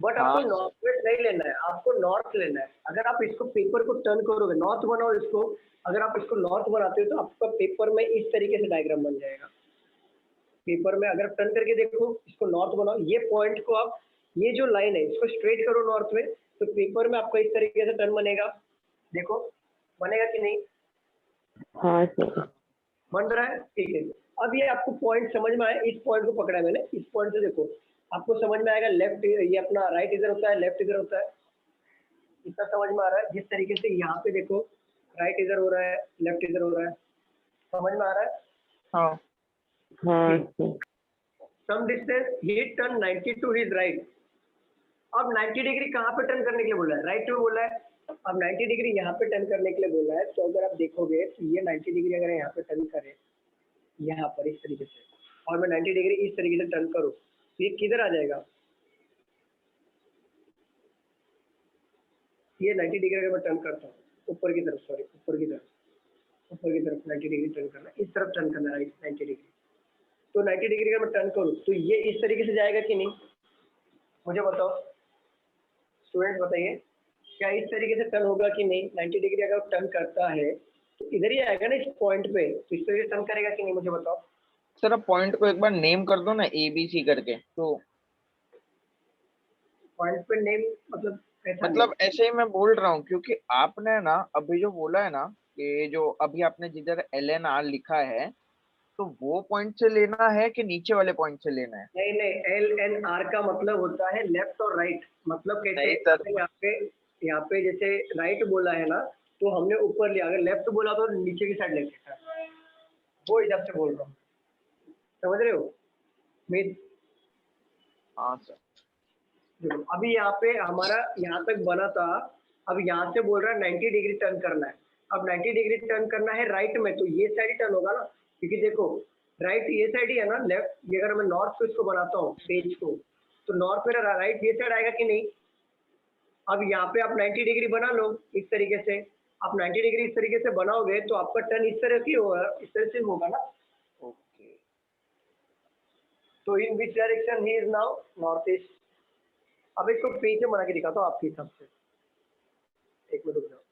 बट आपको नॉर्थ वेस्ट नहीं लेना है, आपको नॉर्थ लेना है। अगर आप इसको पेपर को टर्न करोगे, नॉर्थ बनाओ इसको, अगर आप इसको नॉर्थ बनाते हो तो आपका पेपर में इस तरीके से डायग्राम बन जाएगा। पेपर में अगर टर्न करके देखो, इसको नॉर्थ बनाओ, ये पॉइंट को आप, ये जो लाइन है इसको स्ट्रेट करो नॉर्थ में, तो पेपर में आपका इस तरीके से टर्न बनेगा। देखो बनेगा कि नहीं? हाँ सर। बन रहा है, ठीक है। अब ये आपको पॉइंट समझ में आया, इस पॉइंट को पकड़ा है मैंने, इस पॉइंट से देखो आपको समझ में आएगा। लेफ्ट ये अपना राइट इधर होता है, लेफ्ट इधर होता है, इतना समझ में आ रहा है। जिस तरीके से यहाँ पे देखो राइट इधर हो रहा है, लेफ्ट इधर हो रहा है, समझ में आ रहा है? हाँ हाँ सर। Some distance he turn 90 to his right. अब 90 डिग्री कहाँ पे टर्न करने के लिए बोला है? राइट में बोला है। अब 90 डिग्री यहाँ पे टर्न करने के लिए बोला है, तो अगर आप देखोगे तो ये 90 डिग्री अगर यहाँ पे टर्न करे, यहाँ पर इस तरीके से, और मैं 90 डिग्री इस तरीके से टर्न करूँ तो ये किधर आ जाएगा? ये 90 डिग्री अगर मैं टर्न करता हूँ ऊपर की तरफ, सॉरी ऊपर की तरफ 90 डिग्री टर्न करना, इस तरफ टर्न करना राइट 90 डिग्री। तो 90 डिग्री अगर मैं टर्न करूँ तो ये इस तरीके से जाएगा कि नहीं? मुझे बताओ स्टूडेंट, बताइए क्या इस तरीके से टर्न होगा कि नहीं? 90 डिग्री अगर टर्न करता है तो इधर ही आएगा ना इस पॉइंट पे, तो इस तरीके से टर्न करेगा कि नहीं? मुझे बताओ। सर आप पॉइंट को एक बार नेम कर दो ना, ABC करके, तो पॉइंट पे नेम मतलब ऐसा मतलब ऐसे ही मैं बोल रहा हूँ, क्योंकि आपने ना अभी जो बोला है ना कि जो अभी आपने जिधर LNR लिखा है, तो वो पॉइंट से लेना है कि नीचे वाले पॉइंट से लेना है? नहीं, LNR का मतलब होता है लेफ्ट और राइट। मतलब कैसे? नहीं सर। यहाँ पे जैसे राइट बोला है ना, तो हमने ऊपर लिया, अगर लेफ्ट बोला तो नीचे की साइड लेके था, वो हिसाब से बोल रहा हूँ, समझ रहे हो? मैं हाँ सर। देखो अभी यहाँ पे हमारा यहाँ तक बना था, अब यहाँ से बोल रहा है 90 डिग्री टर्न करना है। अब 90 डिग्री टर्न करना है राइट में, तो ये साइड टर्न होगा ना, क्योंकि देखो राइट ये साइड ही है ना, लेफ्ट ये अगर मैं नॉर्थ को इसको बनाता हूँ पेज को, तो नॉर्थ मेरा राइट ये साइड आएगा कि नहीं? अब यहाँ पे आप 90 डिग्री बना लो इस तरीके से, आप 90 डिग्री इस तरीके से बनाओगे तो आपका टर्न इस तरह की होगा, इस तरह से होगा ना। ओके। तो in which direction he is now? North east. अब इसको पेज में बना के दिखाता हूँ आपके हिसाब से, एक मिनट रुक जाओ।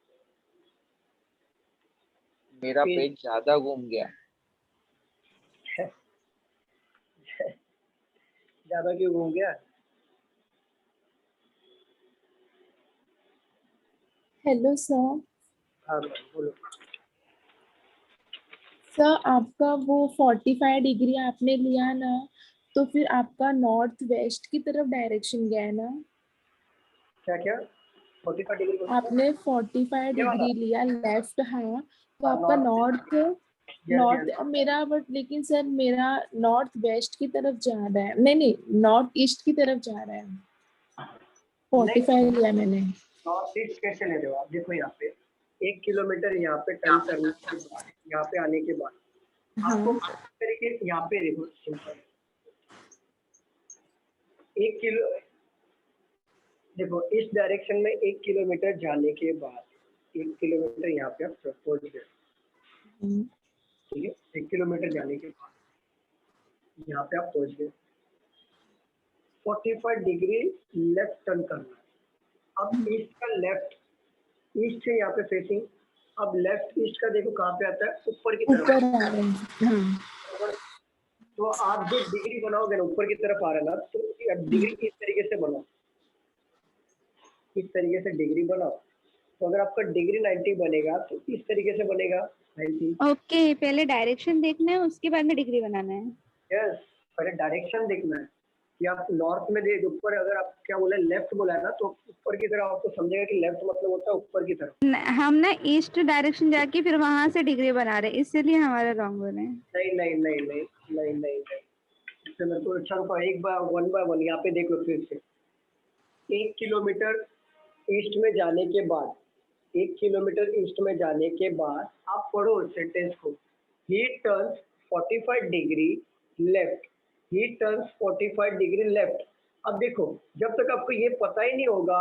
मेरा पेज ज्यादा घूम गया। ज्यादा क्यों घूम गया? Hello sir. हाँ बोलो। सर आपका वो 45 डिग्री आपने लिया ना, तो फिर आपका नॉर्थ वेस्ट की तरफ डायरेक्शन गया है ना? क्या क्या 45 डिग्री? आपने 45 ये वाला? डिग्री लिया लेफ्ट, हाँ, तो हाँ, आपका north- नॉर्थ मेरा, बट लेकिन सर मेरा नॉर्थ वेस्ट की तरफ जा रहा है, नहीं नहीं नॉर्थ ईस्ट की तरफ जा रहा है। 45 लिया मैंने। नॉर्थ ईस्ट कैसे ले रहे हो आप? देखो यहाँ पे 1 किलोमीटर यहाँ पे टर्न करने के बाद, यहाँ पे आने के बाद आपको तरीके यहाँ पे देखो, सिंपल 1 किलो, देखो इस डायरेक्शन में 1 किलोमीटर जाने के बाद 1 किलोमीटर यहाँ पे आप पहुंच गए, ठीक है। 1 किलोमीटर जाने के बाद यहाँ पे आप पहुंच गए, 45 डिग्री लेफ्ट टर्न करना है। अब ईस्ट का लेफ्ट, ईस्ट से यहाँ पे फेसिंग अब लेफ्ट ईस्ट का देखो कहाँ पे आता है, ऊपर की तरफ। ऊपर आ रहे हैं। हाँ तो आप जो डिग्री बनाओगे ना ऊपर की तरफ आ रहा है ना, तो अब डिग्री इस तरीके से बनाओ, इस तरीके से डिग्री बनाओ। तो अगर आपका डिग्री 90 बनेगा तो इस तरीके से बनेगा 90। ओके, पहले डायरेक्शन देखना है, उसके बाद में डिग्री बनाना है। यस, पहले डायरेक्शन देखना है कि आप नॉर्थ में देख ऊपर, अगर आप क्या बोला लेफ्ट बोला है ना, तो ऊपर की तरफ आपको समझेगा कि लेफ्ट मतलब होता है ऊपर की तरफ। हम ना ईस्ट डायरेक्शन जाके फिर वहां से डिग्री बना रहे हैं, इसलिए हमारा रॉन्ग हो रहा है। नहीं नहीं नहीं नहीं नहीं नहीं नहीं, इससे मेरे को अच्छा रुको, एक बार वन बाय वन यहाँ पे देख लो फिर से। 1 किलोमीटर ईस्ट में जाने के बाद, 1 किलोमीटर ईस्ट में जाने के बाद आप पढ़ो सेंटेंस को, ही टर्न्स 45 डिग्री लेफ्ट, ही टर्न्स 45 डिग्री लेफ्ट। अब देखो, जब तक आपको ये पता ही नहीं होगा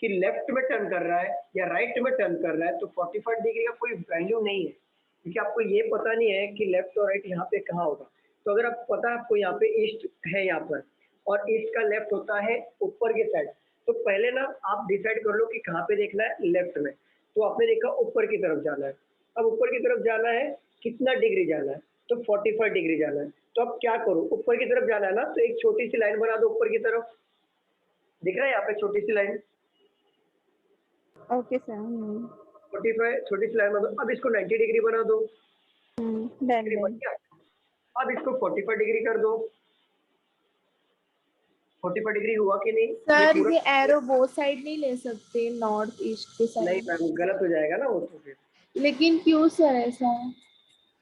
कि लेफ्ट में टर्न कर रहा है या राइट में टर्न कर रहा है, तो 45 डिग्री का कोई वैल्यू नहीं है, क्योंकि आपको ये पता नहीं है कि लेफ्ट और राइट यहाँ पे कहाँ होगा। तो अगर आप पता है आपको यहाँ पे ईस्ट है यहाँ पर, और ईस्ट का लेफ्ट होता है ऊपर के साइड, तो पहले ना आप डिसाइड कर लो कि कहाँ पे देखना है, लेफ्ट में। तो आपने देखा ऊपर की तरफ जाना है, अब ऊपर की तरफ जाना है, कितना डिग्री जाना है, तो 45 डिग्री जाना है। तो अब क्या करो, ऊपर की तरफ जाना है ना, तो एक छोटी सी लाइन बना दो ऊपर की तरफ, दिख रहा है यहाँ पे छोटी सी लाइन, ओके सर। 45 छोटी सी लाइन बना दो। अब इसको 90 डिग्री बना दो, डन डिग्री बन डन। गया। अब इसको 45 डिग्री कर दो, 45 डिग्री हुआ कि नहीं? सर पूरा ये एरो बोथ साइड नहीं ले सकते, नॉर्थ ईस्ट के नहीं साइड। मैम, गलत हो जाएगा ना वो, तो फिर लेकिन क्यों सर ऐसा?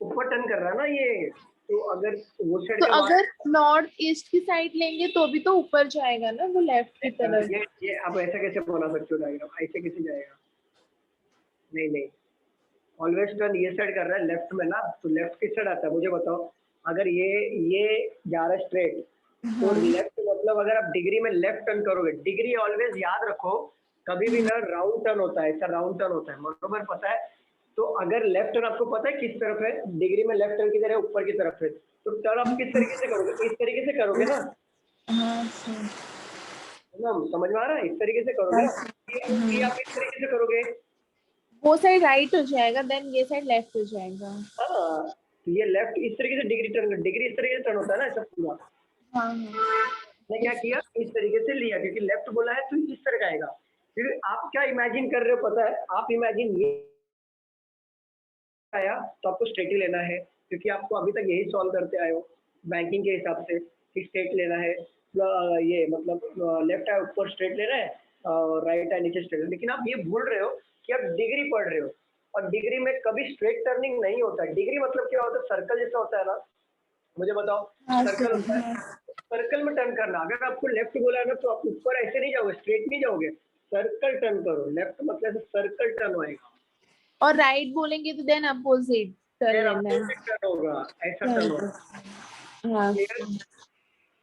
ऊपर टर्न कर रहा है ना ये, तो अगर वो साइड तो का अगर नॉर्थ ईस्ट की साइड लेंगे तो भी तो ऊपर जाएगा ना वो लेफ्ट की तरफ। ये अब ऐसा कैसे बना सकते हो डायग्राम, ऐसे कैसे जाएगा? नहीं नहीं, ऑलवेज टर्न ये साइड कर रहा है लेफ्ट में ना, तो लेफ्ट किस साइड आता है मुझे बताओ। अगर ये जा रहा है स्ट्रेट, तो लेफ्ट मतलब अगर आप डिग्री में लेफ्ट टर्न करोगे, डिग्री ऑलवेज याद रखो, कभी भी ना राउंड टर्न होता है, ऐसा राउंड टर्न होता है, बरोबर पता है। तो अगर लेफ्ट टर्न आपको पता है किस तरफ है, डिग्री में लेफ्ट टर्न किधर है, ऊपर की तरफ है, तो टर्न आप किस तरीके से करोगे, इस तरीके से करोगे ना। हाँ सर। ना समझ में आ रहा है, इस तरीके से करोगे ना, ये आप इस तरीके से करोगे। वो साइड राइट हो जाएगा, देन ये साइड लेफ्ट हो जाएगा। हाँ, तो ये लेफ्ट इस तरीके से डिग्री टर्न, डिग्री इस तरीके से टर्न होता है ना ऐसा पूरा। हाँ हाँ। ने क्या किया, इस तरीके से लिया, क्योंकि लेफ्ट बोला है तो इस तरह का आएगा। क्योंकि आप क्या इमेजिन कर रहे हो पता है, आप इमेजिन ये आया तो आपको स्ट्रेट ही लेना है, क्योंकि आपको अभी तक यही सॉल्व करते आए हो बैंकिंग के हिसाब से कि स्ट्रेट लेना है। ये मतलब लेफ्ट है ऊपर स्ट्रेट लेना है, और राइट है नीचे स्ट्रेट। लेकिन आप ये भूल रहे हो कि आप डिग्री पढ़ रहे हो, और डिग्री में कभी स्ट्रेट टर्निंग नहीं होता। डिग्री मतलब क्या होता है, सर्कल जैसा होता है ना, मुझे बताओ। सर्कल होता है, सर्कल में टर्न करना। अगर आपको लेफ्ट बोला है ना, तो आप ऊपर ऐसे नहीं जाओगे, स्ट्रेट नहीं जाओगे, सर्कल टर्न करो। लेफ्ट मतलब सर्कल टर्न होएगा, और राइट बोलेंगे तो देन अपोजिट टर्न फिर लेना है। अपोजिट टर्न होगा, ऐसा टर्न होगा। हाँ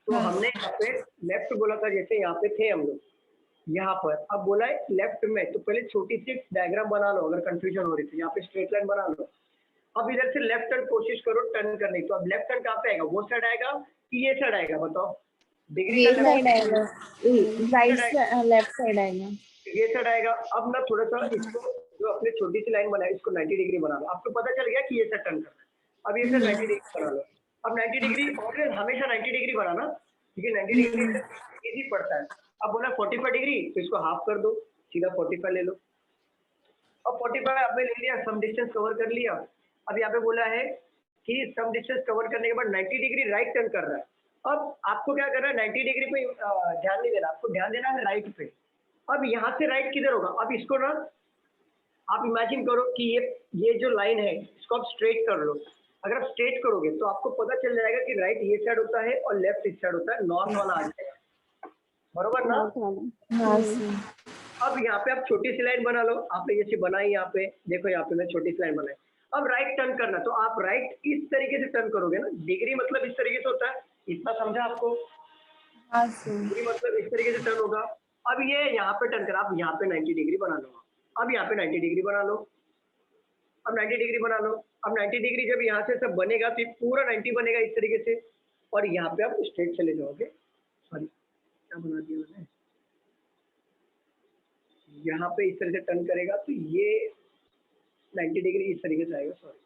तो हमने यहाँ पे लेफ्ट बोला था, जैसे यहाँ पे थे हम लोग यहाँ पर, अब बोला है लेफ्ट में, तो पहले छोटी सी डायग्राम बना लो अगर कंफ्यूजन हो रही थी। यहाँ पे स्ट्रेट लाइन बना लो। अब इधर से लेफ्ट टर्न कोशिश करो टर्न करने की, तो अब लेफ्ट टर्न कहाँ पे आएगा, वो साइड आएगा कि ये साइड आएगा, बताओ। डिग्री ये का साइड लेफ्ट आएगा, राइट लेफ्ट साइड आएगा। ये साइड आएगा। अब ना थोड़ा सा इसको, जो अपने छोटी सी लाइन बनाई, इसको 90 डिग्री बना लो। आपको पता चल गया कि ये साइड टर्न करना है। अब ये साइड 90 डिग्री बना लो। अब 90 डिग्री, और हमेशा 90 डिग्री बनाना, क्योंकि 90 डिग्री इजी पड़ता है। अब बोला 45 डिग्री, तो इसको हाफ कर दो, सीधा 45 ले लो। अब 45 आपने ले लिया, सम डिस्टेंस कवर कर लिया। अब यहाँ पे बोला है कि सम डिस्टेंस कवर करने के बाद 90 डिग्री राइट टर्न कर रहा है। अब आपको क्या करना है, 90 डिग्री पे ध्यान नहीं देना, आपको ध्यान देना है राइट पे। अब यहाँ से राइट किधर होगा, अब इसको ना आप इमेजिन करो कि ये जो लाइन है, इसको आप स्ट्रेट कर लो। अगर आप स्ट्रेट करोगे तो आपको पता चल जाएगा कि राइट ये साइड होता है और लेफ्ट इस साइड होता है, नॉर्थ वाला आ जाएगा, बरोबर ना। हाँ अब यहाँ पे आप छोटी सी लाइन बना लो, आपने जैसे बनाई यहाँ पे, देखो यहाँ पे मैं छोटी सी लाइन बनाई। अब राइट टर्न करना, तो आप राइट इस तरीके से टर्न करोगे ना, डिग्री मतलब इस तरीके से होता है, इतना समझा आपको। डिग्री मतलब इस तरीके से टर्न होगा। अब ये यहाँ पे टर्न कर, आप यहाँ पे 90 डिग्री बना लो। अब यहाँ पे 90 डिग्री बना लो। अब 90 डिग्री बना लो। अब 90 डिग्री जब यहाँ से सब बनेगा तो पूरा 90 बनेगा इस तरीके से, और यहाँ पे आप स्ट्रेट चले जाओगे। सॉरी क्या बना दिया मैंने, यहाँ पे इस तरह से टर्न करेगा तो ये 90 डिग्री इस तरीके से आएगा, सॉरी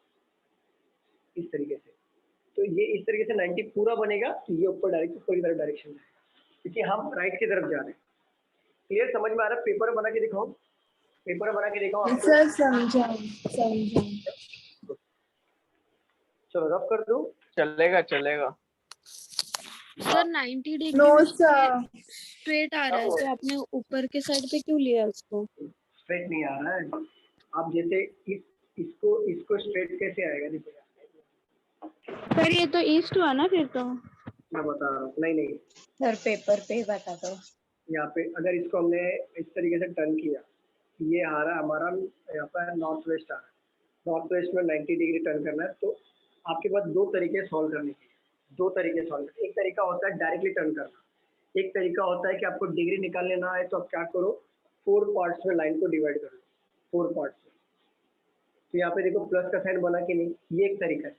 इस तरीके से। तो ये इस तरीके से 90 पूरा बनेगा, तो ये ऊपर डायरेक्ट ऊपर की तरफ डायरेक्शन है, क्योंकि हम राइट की तरफ जा रहे हैं। क्लियर, समझ में आ रहा है? पेपर बना के दिखाओ, पेपर बना के दिखाओ आपको। सर समझा समझा। चलो रब कर दो। चलेगा चलेगा। सर 90 डिग्री नो में सर, स्ट्रेट आ रहा है, तो आपने ऊपर के साइड पे क्यों लिया उसको? स्ट्रेट नहीं आ रहा है, आप जैसे इसको इसको स्ट्रेट कैसे आएगा? देखो सर ये तो ईस्ट हुआ ना फिर तो। मैं बता रहा हूँ, नहीं सर पेपर पे ही बता दो। यहाँ पे अगर इसको हमने इस तरीके से टर्न किया, ये आ रहा है हमारा यहाँ पर नॉर्थ वेस्ट आ रहा है, नॉर्थ वेस्ट में 90 डिग्री टर्न करना है। तो आपके पास दो तरीके सॉल्व करने के, दो तरीके सॉल्व। एक तरीका होता है डायरेक्टली टर्न करना, एक तरीका होता है कि आपको डिग्री निकालने ना आए तो आप क्या करो, 4 पार्ट्स में लाइन को डिवाइड कर लो, 4 पार्ट्स में। तो यहाँ पे देखो प्लस का साइन बना कि नहीं, ये एक तरीका है,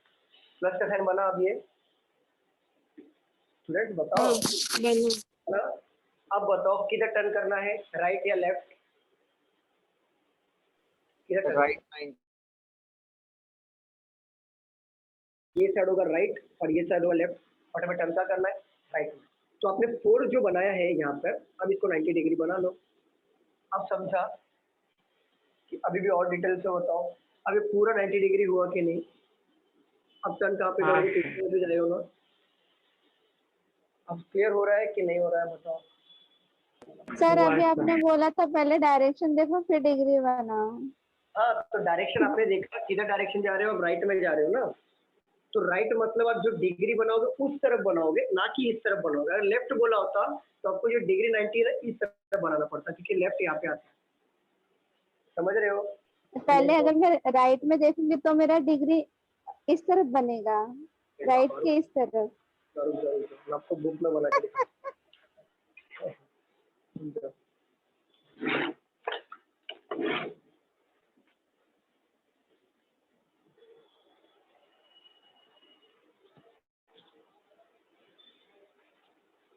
प्लस का साइन बना। अब ये स्टूडेंट बताओ ना, अब बताओ किधर टर्न करना है, राइट या लेफ्ट? किधर टर्न? राइट 90। ये साइड होगा राइट और ये साइड होगा लेफ्ट, और हमें टर्न क्या करना है, राइट में। तो आपने 4 जो बनाया है यहाँ पर, अब इसको 90 डिग्री बना लो। अब समझा कि अभी भी और डिटेल से बताओ, अभी पूरा 90 डिग्री हुआ कि नहीं? अब टर्न कहाँ पे करोगे, कितने पे जाएगा ना? अब क्लियर हो रहा है कि नहीं हो रहा है, बताओ। सर अभी आपने बोला था पहले डायरेक्शन देखो फिर डिग्री बनाओ। हाँ, तो डायरेक्शन आपने देखा, किधर डायरेक्शन जा रहे हो, अब राइट में जा रहे हो ना। तो राइट मतलब आप जो डिग्री बनाओगे उस तरफ बनाओगे, ना कि इस तरफ बनाओगे। अगर लेफ्ट बोला होता तो आपको जो डिग्री 90 है इस तरफ बनाना पड़ता, क्योंकि लेफ्ट यहाँ पे आता है। समझ रहे हो? पहले अगर मैं राइट में देखूंगी तो मेरा डिग्री इस तरफ बनेगा, राइट के इस तरफ। जरूर जरूर जरूर, मैं आपको बुक में बना के दिखाऊंगा।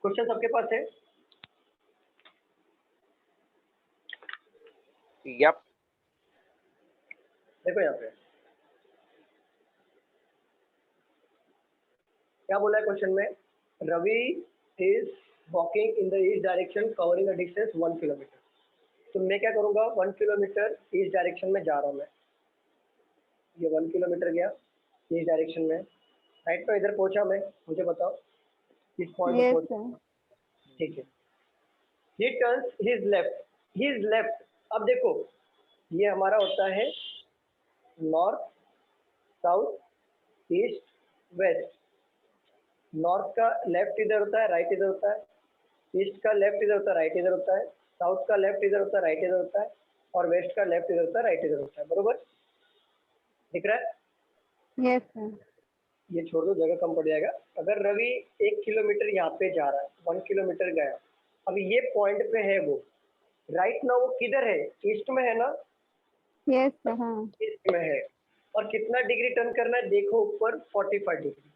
क्वेश्चन सबके पास है? यप। देखो यहाँ पे क्या बोला है क्वेश्चन में, Ravi is walking in the east direction covering a distance 1 kilometre. तो मैं क्या करूंगा, 1 किलोमीटर ईस्ट डायरेक्शन में जा रहा हूँ मैं, ये 1 किलोमीटर गया ईस्ट डायरेक्शन में, राइट में इधर पहुंचा मैं, मुझे बताओ किस पॉइंट पे पहुंचा। ठीक है, ही टर्न्स हिज लेफ्ट। अब देखो ये हमारा होता है north south east west. North का लेफ्ट इधर होता है, राइट इधर होता है, ईस्ट का लेफ्ट इधर होता है, राइट इधर होता है, साउथ का लेफ्ट इधर होता है, राइट इधर होता है, और वेस्ट का लेफ्ट इधर होता है, राइट इधर होता है। बरोबर दिख रहा है? Yes sir. ये छोड़ दो, जगह कम पड़ जाएगा। अगर रवि 1 किलोमीटर यहाँ पे जा रहा है, 1 किलोमीटर गया, अब ये पॉइंट पे है वो, राइट ना वो किधर है, ईस्ट में है ना? Yes sir. हाँ ईस्ट में है, और कितना डिग्री टर्न करना है देखो ऊपर, 45 डिग्री।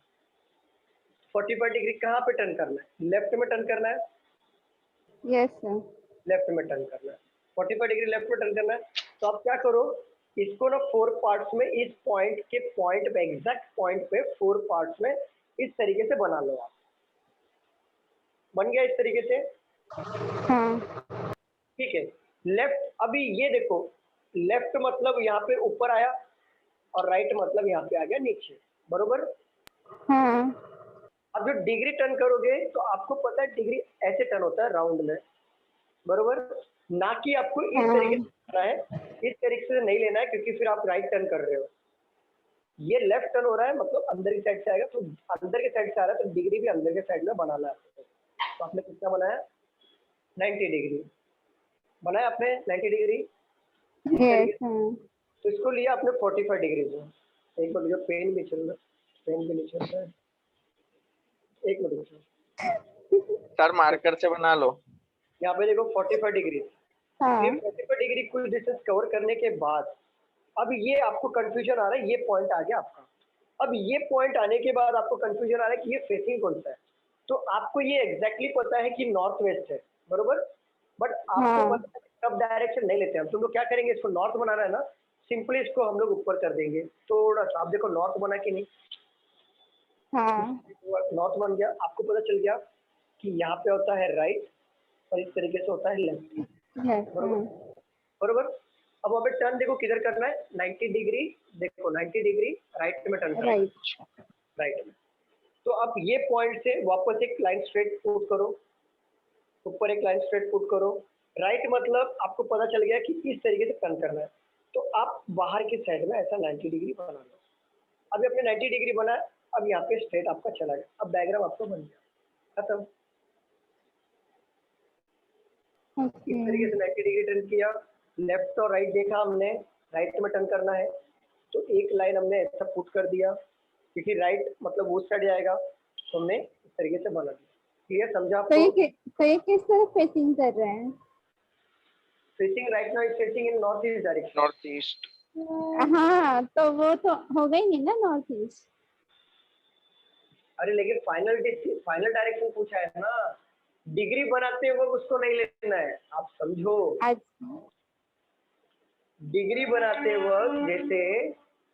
45 डिग्री कहाँ पे टर्न करना है, लेफ्ट में टर्न करना है। Yes sir. लेफ्ट में टर्न करना है, 45 डिग्री लेफ्ट में टर्न करना है। तो आप क्या करो, इसको ना 4 पार्ट्स में, इस पॉइंट के पॉइंट पे, एग्जैक्ट पॉइंट पे 4 पार्ट्स में इस तरीके से बना लो आप। बन गया इस तरीके से? हाँ ठीक है। लेफ्ट, अभी ये देखो, लेफ्ट मतलब यहाँ पे ऊपर आया, और राइट मतलब यहाँ पे आ गया नीचे। बरोबर? हाँ। अब जो डिग्री टर्न करोगे तो आपको पता है डिग्री ऐसे टर्न होता है राउंड में, बरोबर, ना कि आपको इस तरीके से करना है, इस तरीके से नहीं लेना है, क्योंकि फिर आप राइट टर्न कर रहे हो। ये लेफ्ट टर्न हो रहा है, मतलब अंदर की साइड से आएगा, तो अंदर के साइड से आ रहा है, तो डिग्री भी अंदर के साइड में बनाना है। तो आपने कितना बनाया, 90 डिग्री बनाया आपने, 90 डिग्री। यस। तो इसको लिया आपने 45 डिग्री से। एक मिनट, जो पेन भी चल रहा है, पेन भी नहीं चल रहा है, एक मिनट सर मार्कर से बना लो। यहाँ पे देखो 45 डिग्री। हाँ। 45 डिग्री कुछ डिस्टेंस कवर करने के बाद अब ये आपको कंफ्यूजन आ रहा है, ये पॉइंट आ गया आपका। अब ये पॉइंट आने के बाद आपको कंफ्यूजन आ रहा है कि ये फेसिंग कौन सा है। तो आपको ये एग्जैक्टली पता है कि नॉर्थ वेस्ट है, बरोबर, बट आपको पता है कब डायरेक्शन नहीं लेते हम। तुम लोग क्या करेंगे, इसको नॉर्थ बनाना है ना, सिंपली इसको हम लोग ऊपर कर देंगे थोड़ा सा। आप देखो नॉर्थ बना कि नहीं, हाँ नॉर्थ बन गया। आपको पता चल गया कि यहाँ पे होता है राइट और इस तरीके से होता है लेफ्ट, बरोबर बरोबर। अब वहाँ पे टर्न देखो किधर करना है, 90 डिग्री, देखो 90 डिग्री राइट में टर्न करना है, राइट में। तो आप ये पॉइंट से वापस एक लाइन स्ट्रेट पुट करो, ऊपर एक लाइन स्ट्रेट पुट करो। राइट मतलब आपको पता चल गया कि इस तरीके से टर्न करना है, तो आप बाहर की साइड में ऐसा 90 डिग्री बना लो। अभी आपने 90 डिग्री बना, अब यहाँ पे स्ट्रेट आपका चला गया, अब डायग्राम आपको बन गया, खत्म। इस तरीके से 90 डिग्री टर्न किया, लेफ्ट और राइट देखा हमने, राइट में टर्न करना है तो एक लाइन हमने ऐसा पुट कर दिया, क्योंकि राइट मतलब उस साइड जाएगा, तो हमने इस तरीके से बना दिया। क्लियर, समझा आपको? तो ये किस तरफ फेसिंग कर रहे हैं? Facing right now is facing in north east direction. North east. हाँ तो वो तो हो गई नहीं ना नॉर्थ ईस्ट। अरे लेकिन फाइनल डायरेक्शन पूछा है ना, डिग्री बनाते वक्त उसको नहीं लेना है, आप समझो। डिग्री बनाते वक्त जैसे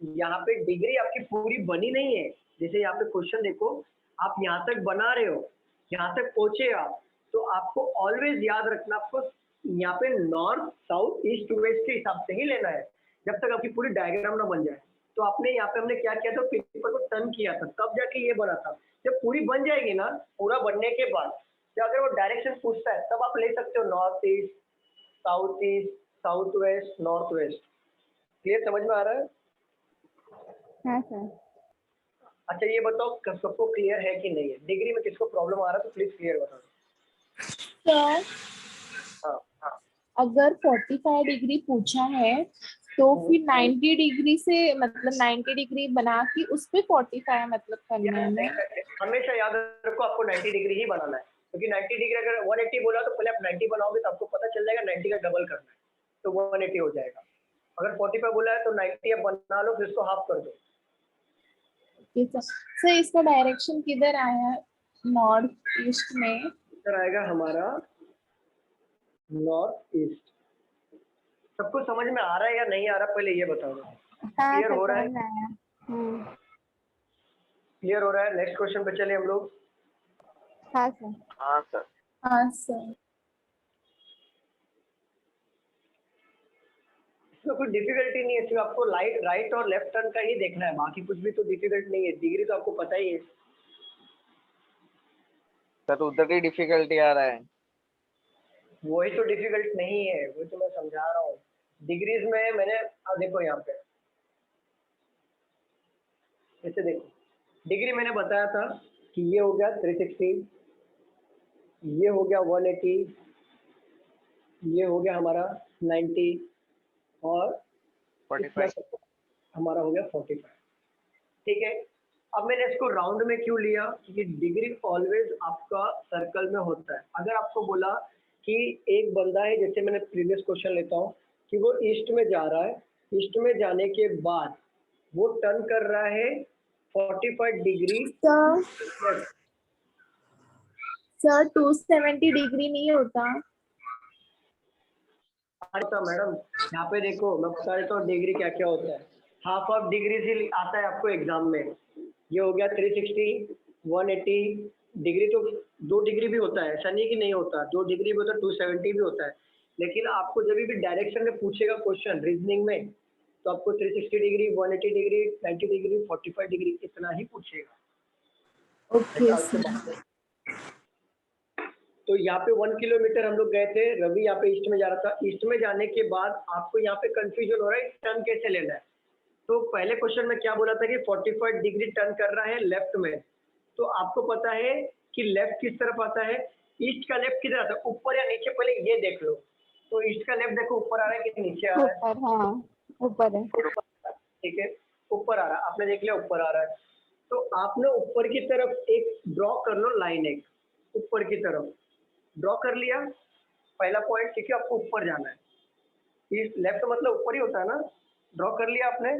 यहाँ पे डिग्री आपकी पूरी बनी नहीं है, जैसे यहाँ पे क्वेश्चन देखो, आप यहाँ तक बना रहे हो, यहाँ तक पहुंचे आप, तो आपको ऑलवेज याद रखना, आपको यहाँ पे नॉर्थ साउथ ईस्ट वेस्ट के हिसाब से ही लेना है, जब तक आपकी पूरी डायग्राम ना बन जाए। तो आपने यहाँ पे हमने क्या किया था, पेपर को टर्न किया था, तब जाके ये बना था। जब पूरी बन जाएगी ना, पूरा बनने के बाद जब अगर वो डायरेक्शन पूछता है, तब आप ले सकते हो north east, south west, north west. Clear, समझ में आ रहा है? हाँ सर। अच्छा ये बताओ सबको क्लियर है कि नहीं है? डिग्री में किसको प्रॉब्लम आ रहा है तो प्लीज क्लियर बताओ। सर हाँ, अगर 45 डिग्री पूछा है तो फिर 90 डिग्री से मतलब 90 डिग्री बना के उस पे 45 मतलब करना है। हमेशा याद रखो आपको 90 डिग्री ही बनाना है, क्योंकि 90 डिग्री अगर 180 बोला तो पहले आप 90 बनाओगे तो आपको पता चल जाएगा 90 का डबल करना है, तो 180 हो जाएगा। अगर 45 बोला है तो 90 आप बना लो, फिर इसको हाफ कर दो। सर इसका डायरेक्शन किधर आया? नॉर्थ ईस्ट में इधर आएगा हमारा नॉर्थ ईस्ट। सबको समझ में आ रहा है या नहीं आ रहा, पहले ये बताओ। क्लियर हो रहा है? क्लियर हो रहा है? नेक्स्ट क्वेश्चन पे चले हम लोग। हाँ सर। हाँ सर। हाँ सर। इसमें कोई डिफिकल्टी नहीं है, सिर्फ आपको राइट और लेफ्ट टर्न का ही देखना है, बाकी कुछ भी तो डिफिकल्ट नहीं है। डिग्री तो आपको पता ही है सर, उधर ही डिफिकल्टी आ रहा है। वही तो डिफिकल्ट नहीं है, वो तो मैं समझा रहा हूँ। डिग्रीज में मैंने देखो यहाँ पे जैसे देखो, डिग्री मैंने बताया था कि ये हो गया 360, ये हो गया 180, ये हो गया हमारा 90 और 45 हमारा हो गया 45। ठीक है, अब मैंने इसको राउंड में क्यों लिया, क्योंकि डिग्री ऑलवेज आपका सर्कल में होता है। अगर आपको बोला कि एक बंदा है, जैसे मैंने प्रीवियस क्वेश्चन लेता हूँ कि वो ईस्ट में जा रहा है, ईस्ट में जाने के बाद वो टर्न कर रहा है 45 डिग्री। सर 270 डिग्री नहीं होता? अच्छा मैडम, यहाँ पे देखो मैं बता देता हूँ डिग्री क्या क्या होता है। हाफ ऑफ डिग्री से आता है आपको एग्जाम में, ये हो गया 360, 180 डिग्री, तो 2 डिग्री भी होता है, ऐसा नहीं कि नहीं होता, 2 डिग्री भी होता है, 270 भी होता है। लेकिन आपको जब भी डायरेक्शन में पूछेगा क्वेश्चन रीजनिंग में, तो आपको 360 डिग्री, 180 डिग्री, 90 डिग्री, 45 डिग्री इतना ही पूछेगा। ओके। तो यहाँ पे 1 किलोमीटर हम लोग गए थे, रवि यहाँ पे ईस्ट में जा रहा था। ईस्ट में जाने के बाद आपको यहाँ पे कंफ्यूजन हो रहा है टर्न कैसे लेना है। तो पहले क्वेश्चन में क्या बोला था कि 45 डिग्री टर्न कर रहा है लेफ्ट में, तो आपको पता है कि लेफ्ट किस तरफ आता है, ईस्ट का लेफ्ट किधर आता है, ऊपर या नीचे, पहले ये देख लो। तो ईस्ट का लेफ्ट देखो ऊपर आ रहा है कि नीचे आ रहा है? ऊपर है। ठीक है, ऊपर आ रहा है, आपने देख लिया ऊपर आ रहा है। तो आपने ऊपर की तरफ एक ड्रॉ कर लो लाइन, एक ऊपर की तरफ ड्रॉ कर लिया, पहला पॉइंट, क्योंकि आपको ऊपर जाना है, ईस्ट लेफ्ट मतलब ऊपर ही होता है ना। ड्रॉ कर लिया आपने?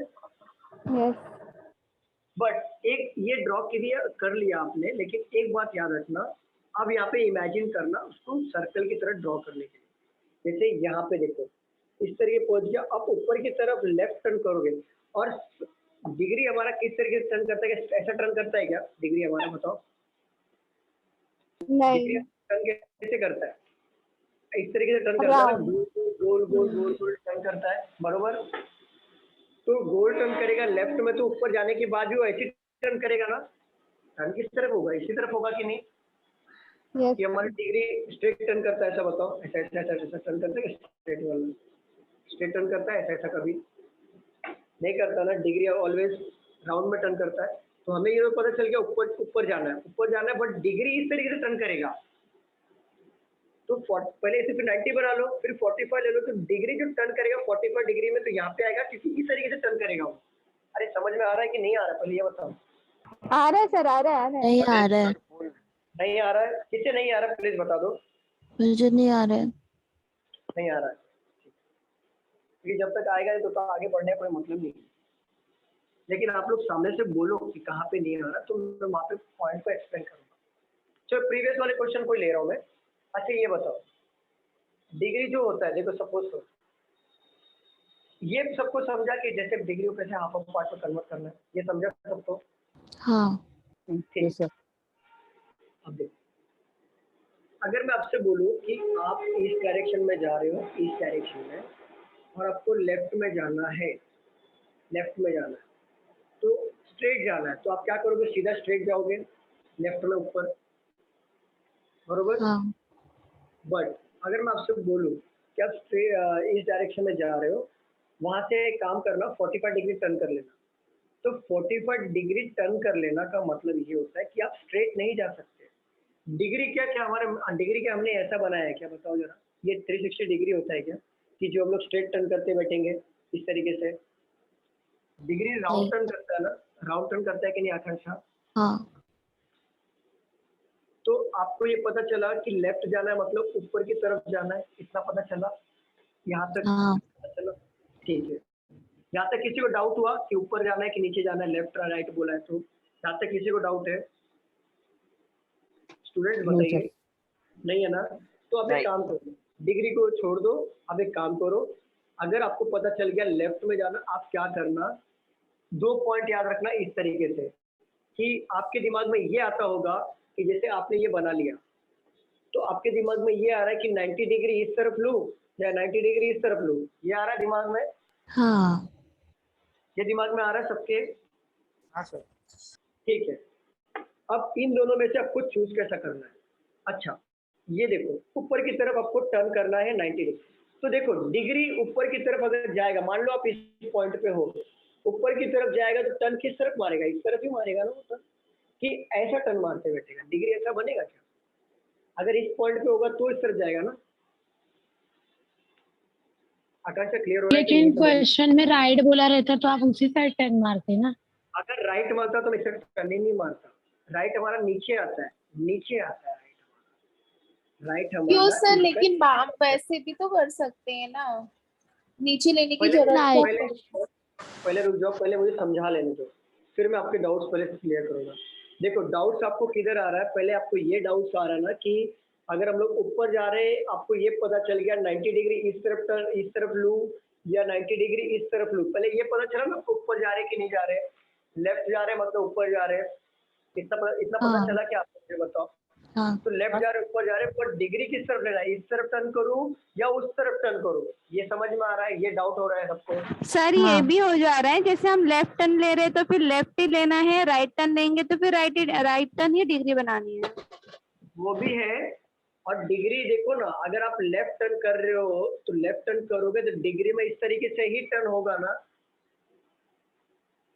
बट एक ये ड्रॉ कर लिया आपने, लेकिन एक बात याद रखना, अब यहाँ पे इमेजिन करना उसको सर्कल की तरह ड्रॉ करने के लिए। जैसे यहाँ पे देखो, इस तरीके पहुंच गया। अब ऊपर की तरफ लेफ्ट टर्न करोगे और डिग्री हमारा किस तरीके से टर्न करता है, ऐसा टर्न करता है क्या डिग्री हमारा, बताओ? डिग्री नहीं, टर्न कैसे करता है? इस तरीके से टर्न करता है ना, राउंड। गोल गोल गोल गोल टर्न करता है, बरोबर? तो गोल टर्न करेगा लेफ्ट में, तो ऊपर जाने के बाद भी वो ऐसी टर्न करेगा ना। टर्न किस तरफ होगा, इसी तरफ होगा कि नहीं? यस कि हमारी डिग्री स्ट्रेट टर्न करता है, ऐसा बताओ? ऐसा ऐसा ऐसा ऐसा टर्न करता है, स्ट्रेट वाला स्ट्रेट टर्न करता है, ऐसा ऐसा कभी नहीं करता ना। डिग्री ऑलवेज राउंड में टर्न करता है। तो हमें ये पता चल गया ऊपर ऊपर जाना है, ऊपर जाना है, बट डिग्री इस तरीके से टर्न करेगा। तो पहले इसे फिर 90 बना लो, फिर 45 ले लो, तो डिग्री जो टर्न करेगा 45 डिग्री में, तो यहाँ पे आएगा क्योंकि इस तरीके से टर्न करेगा वो। अरे समझ में आ रहा है कि नहीं आ रहा है, पहले ये बताओ। आ रहा है सर, आ रहा है, आ रहा है। नहीं आ रहा है, नहीं आ रहा है? किसे नहीं आ रहा है प्लीज बता दो। मुझे नहीं आ रहा है। नहीं आ रहा है, क्योंकि जब तक आएगा तो आगे बढ़ने का कोई मतलब नहीं है। लेकिन आप लोग सामने से बोलो कि कहाँ पे नहीं आ रहा, तो मैं वहाँ पे पॉइंट को एक्सप्लेन करूँगा। चलो प्रीवियस वाले क्वेश्चन को ले रहा हूँ मैं। अच्छा ये बताओ, डिग्री जो होता है, देखो सपोज करो ये सबको समझा कि जैसे डिग्री को कैसे हाफ ऑफ पार्ट में कन्वर्ट करना है, ये समझा सबको? हाँ, ठीक है। अब देखो, अगर मैं आपसे बोलूँ कि आप इस डायरेक्शन में जा रहे हो, इस डायरेक्शन में, और आपको लेफ्ट में जाना है, लेफ्ट में जाना है, तो स्ट्रेट जाना है, तो आप क्या करोगे? सीधा स्ट्रेट जाओगे लेफ्ट में ऊपर, बरोबर? हाँ, बट अगर मैं आपसे बोलूँ कि आप इस डायरेक्शन में जा रहे हो, वहां से एक काम करना, 45 डिग्री टर्न कर लेना। तो 45 डिग्री टर्न कर लेना का मतलब ये होता है कि आप स्ट्रेट नहीं जा सकते। डिग्री क्या क्या हमारे डिग्री क्या हमने ऐसा बनाया है क्या, बताओ जरा? ये 360 डिग्री होता है क्या कि जो हम लोग स्ट्रेट टर्न करते बैठेंगे इस तरीके से? डिग्री राउंड टर्न करता है ना, राउंड टर्न करता है कि नहीं आकांक्षा? हाँ, तो आपको ये पता चला कि लेफ्ट जाना है मतलब ऊपर की तरफ जाना है, इतना पता चला? यहाँ तक हाँ, पता चला? ठीक है। यहाँ तक किसी को डाउट हुआ कि ऊपर जाना है कि नीचे जाना है, लेफ्ट राइट बोला है तो? यहाँ तक किसी को डाउट है? स्टूडेंट बताइए, नहीं है ना? तो अब एक काम करो, डिग्री को छोड़ दो। अब एक काम करो, अगर आपको पता चल गया लेफ्ट में जाना, आप क्या करना, 2 पॉइंट याद रखना इस तरीके से कि आपके दिमाग में ये आता होगा कि जैसे आपने ये बना लिया, तो आपके दिमाग में ये आ रहा है कि 90 डिग्री इस तरफ लूं या 90 डिग्री इस तरफ लूं, ये आ रहा है दिमाग में? हाँ, ये दिमाग में आ रहा है सबके? हाँ सर। ठीक है। अब इन दोनों में से आपको चूज कैसा करना है? अच्छा ये देखो, ऊपर की तरफ आपको टर्न करना है 90 डिग्री। तो देखो डिग्री ऊपर की तरफ अगर जाएगा, मान लो आप इस पॉइंट पे हो, ऊपर की तरफ जाएगा तो टर्न किस तरफ मारेगा? इस तरफ ही मारेगा ना वो टर्न, कि ऐसा टर्न मारते बैठेगा? डिग्री ऐसा बनेगा क्या? अगर इस पॉइंट पे होगा तो इस तरफ जाएगा ना। आकांक्षा क्लियर हो रहा है कि लेकिन नहीं? क्वेश्चन में राइट बोला रहता तो आप उसी साइड टर्न मारते ना। अगर राइट मारता तो मैं इस टर्न ही नहीं मारता। राइट हमारा नीचे आता है, नीचे आता है राइट क्यों हमारा। सर? लेकिन हम वैसे भी तो कर सकते हैं ना, नीचे लेने की जरूरत तो। पहले रुक जाओ, पहले मुझे समझा लेने दो, फिर मैं आपके डाउट्स पहले से क्लियर करूंगा। देखो डाउट्स आपको किधर आ रहा है, पहले आपको ये डाउट्स आ रहा है ना कि अगर हम लोग ऊपर जा रहे हैं, आपको ये पता चल गया 90 डिग्री इस तरफ लूं या 90 डिग्री इस तरफ लूं, पहले ये पता चला ना ऊपर जा रहे कि नहीं जा रहे? लेफ्ट जा रहे मतलब ऊपर जा रहे, इतना पता चला कि आप मुझे बताओ। हाँ, तो लेफ्ट जा रहे ऊपर जा रहे, पर डिग्री किस तरफ लेना है? इस तरफ टर्न करूं या उस तरफ टर्न करूं? ये समझ में आ रहा है? ये डाउट हो रहा है सबको? सर हाँ। ये भी हो जा रहा है, जैसे हम लेफ्ट टर्न ले रहे हैं तो फिर लेफ्ट ही लेना है, राइट टर्न लेंगे तो फिर राइट टर्न ही डिग्री बनानी है। वो भी है। और डिग्री देखो ना, अगर आप लेफ्ट टर्न कर रहे हो तो लेफ्ट टर्न करोगे तो डिग्री में इस तरीके से ही टर्न होगा ना?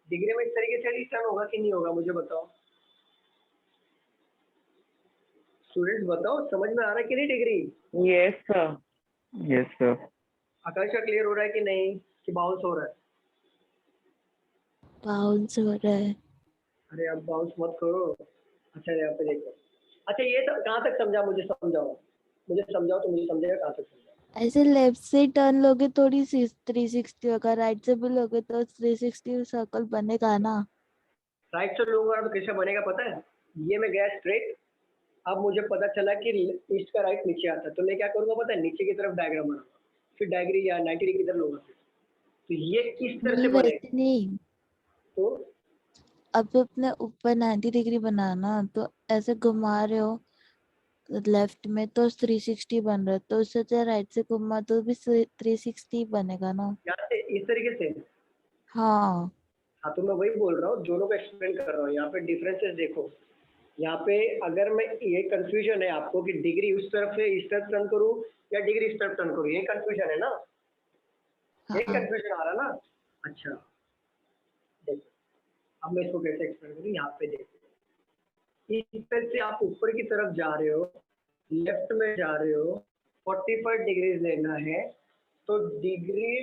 डिग्री में इस तरीके से ही टर्न होगा कि नहीं होगा, मुझे बताओ स्टूडेंट्स, बताओ समझ में आ रहा है कि नहीं degree? Yes sir, yes sir. Akanksha clear हो रहा है कि नहीं, कि बाउंस हो रहा है? बाउंस हो रहा है। अरे अब बाउंस मत करो। अच्छा यहाँ पे देखो, अच्छा ये कहाँ तक समझा, मुझे समझाओ, तो मुझे समझेगा कहाँ तक समझा। ऐसे लेफ्ट से टर्न लोगे थोड़ी 360 होगा, राइट से भी लोगे तो 360 सर्कल बनेगा ना। राइट से लूंगा तो कैसे बनेगा पता है? ये मैं गया स्ट्रेट, अब मुझे पता चला कि ईस्ट का राइट नीचे आता है, तो मैं क्या करूंगा पता है? नीचे की तरफ डायग्राम बनाऊंगा। फिर डिग्री या 90 डिग्री इधर लोगे, तो ये किस तरह से नहीं बनेगा? वैसे नहीं, तो अब अपने ऊपर 90 डिग्री बनाना, तो ऐसे घुमा रहे हो लेफ्ट में तो 360 बन रहा है, तो उससे राइट से घुमा तो भी 360 बनेगा ना। यहाँ से इस तरीके से, हाँ हाँ तो मैं वही बोल रहा हूँ, दोनों को एक्सप्लेन कर रहा हूँ। यहाँ पे डिफरेंसेस देखो, यहाँ पे अगर मैं, ये कंफ्यूजन है आपको कि डिग्री उस तरफ से इस तरफ टर्न करूँ या डिग्री इस तरफ टर्न करूँ, ये कंफ्यूजन है ना, ये हाँ कंफ्यूजन आ रहा ना। अच्छा देखो, अब मैं इसको कैसे एक्सप्लेन करूँ, यहाँ पे देखो, इस तरह से आप ऊपर की तरफ जा रहे हो, लेफ्ट में जा रहे हो, 45 डिग्री लेना है, तो डिग्री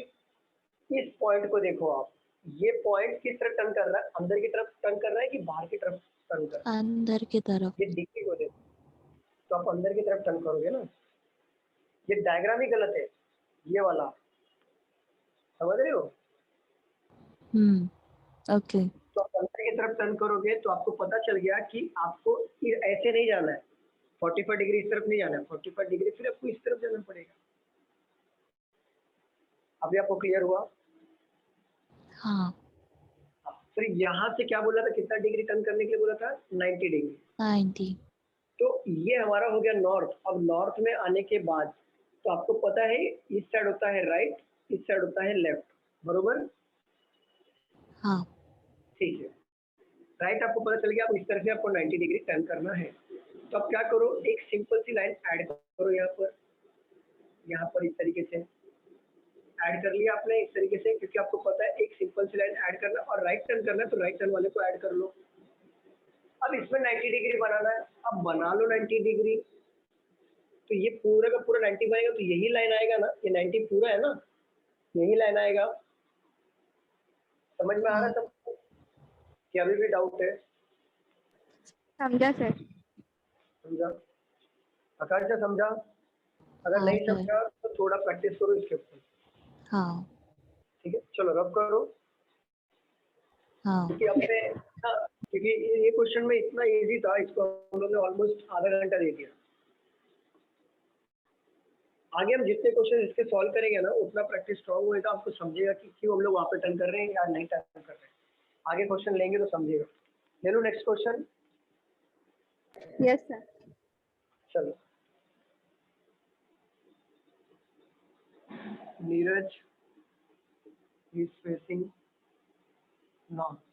इस पॉइंट को देखो आप, ये पॉइंट किस तरफ टर्न कर रहा है, अंदर की तरफ टर्न कर रहा है कि बाहर की तरफ टर्न कर रहा है? अंदर की तरफ। ये डिग्री को देखो, तो आप अंदर की तरफ टर्न करोगे ना, ये डायग्राम ही गलत है, ये वाला, समझ रहे हो? ओके। तो आप अंदर की तरफ टर्न करोगे तो आपको पता चल गया कि आपको ऐसे नहीं जाना है, 45 डिग्री इस तरफ नहीं जाना है, 45 डिग्री फिर आपको इस तरफ जाना पड़ेगा। अभी आपको क्लियर हुआ? हाँ फिर यहाँ से क्या बोला था, कितना डिग्री टर्न करने के लिए बोला था? 90 डिग्री। 90। तो ये हमारा हो गया नॉर्थ। अब नॉर्थ में आने के बाद तो आपको पता है इस साइड होता है राइट, इस साइड होता है लेफ्ट, बरोबर? हाँ ठीक है, राइट आपको पता चल गया, अब इस तरह से आपको 90 डिग्री टर्न करना है। तो अब क्या करो, एक सिंपल सी लाइन ऐड करो यहाँ पर इस तरीके से ऐड कर लिया आपने, इस तरीके से, क्योंकि आपको पता है एक सिंपल सी लाइन ऐड करना और राइट टर्न करना है, तो राइट टर्न वाले को ऐड कर लो। अब इसमें 90 डिग्री बनाना है, अब बना लो 90 डिग्री, तो ये पूरा का पूरा 90 बनेगा, तो यही लाइन आएगा ना, ये 90 पूरा है ना, यही लाइन आएगा। समझ में आ रहा है सबको कि अभी भी डाउट है? समझा सर। समझा? आकांक्षा समझा? अगर हाँ नहीं सर। समझा तो थोड़ा प्रैक्टिस करो इसके ऊपर, हाँ ठीक है? चलो रब करो, हाँ क्योंकि अपने क्योंकि ये क्वेश्चन में इतना इजी था, इसको हम लोग ने ऑलमोस्ट आधा घंटा दे दिया। आगे हम जितने क्वेश्चन इसके सॉल्व करेंगे ना, उतना प्रैक्टिस स्ट्रॉन्ग होएगा, आपको समझेगा कि क्यों हम लोग वहाँ पे टर्न कर रहे हैं या नहीं टर्न कर रहे हैं। आगे क्वेश्चन लेंगे तो समझेगा। ले लो नेक्स्ट क्वेश्चन। Yes sir. चलो, Neeraj is facing north,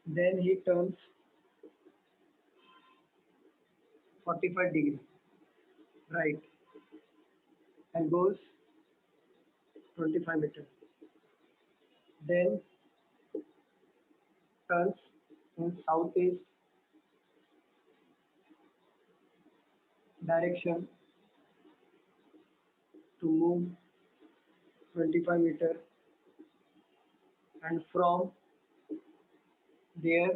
then he turns 45 degree right and goes 25 meters, then turns in southeast direction to move 25 meter, and from there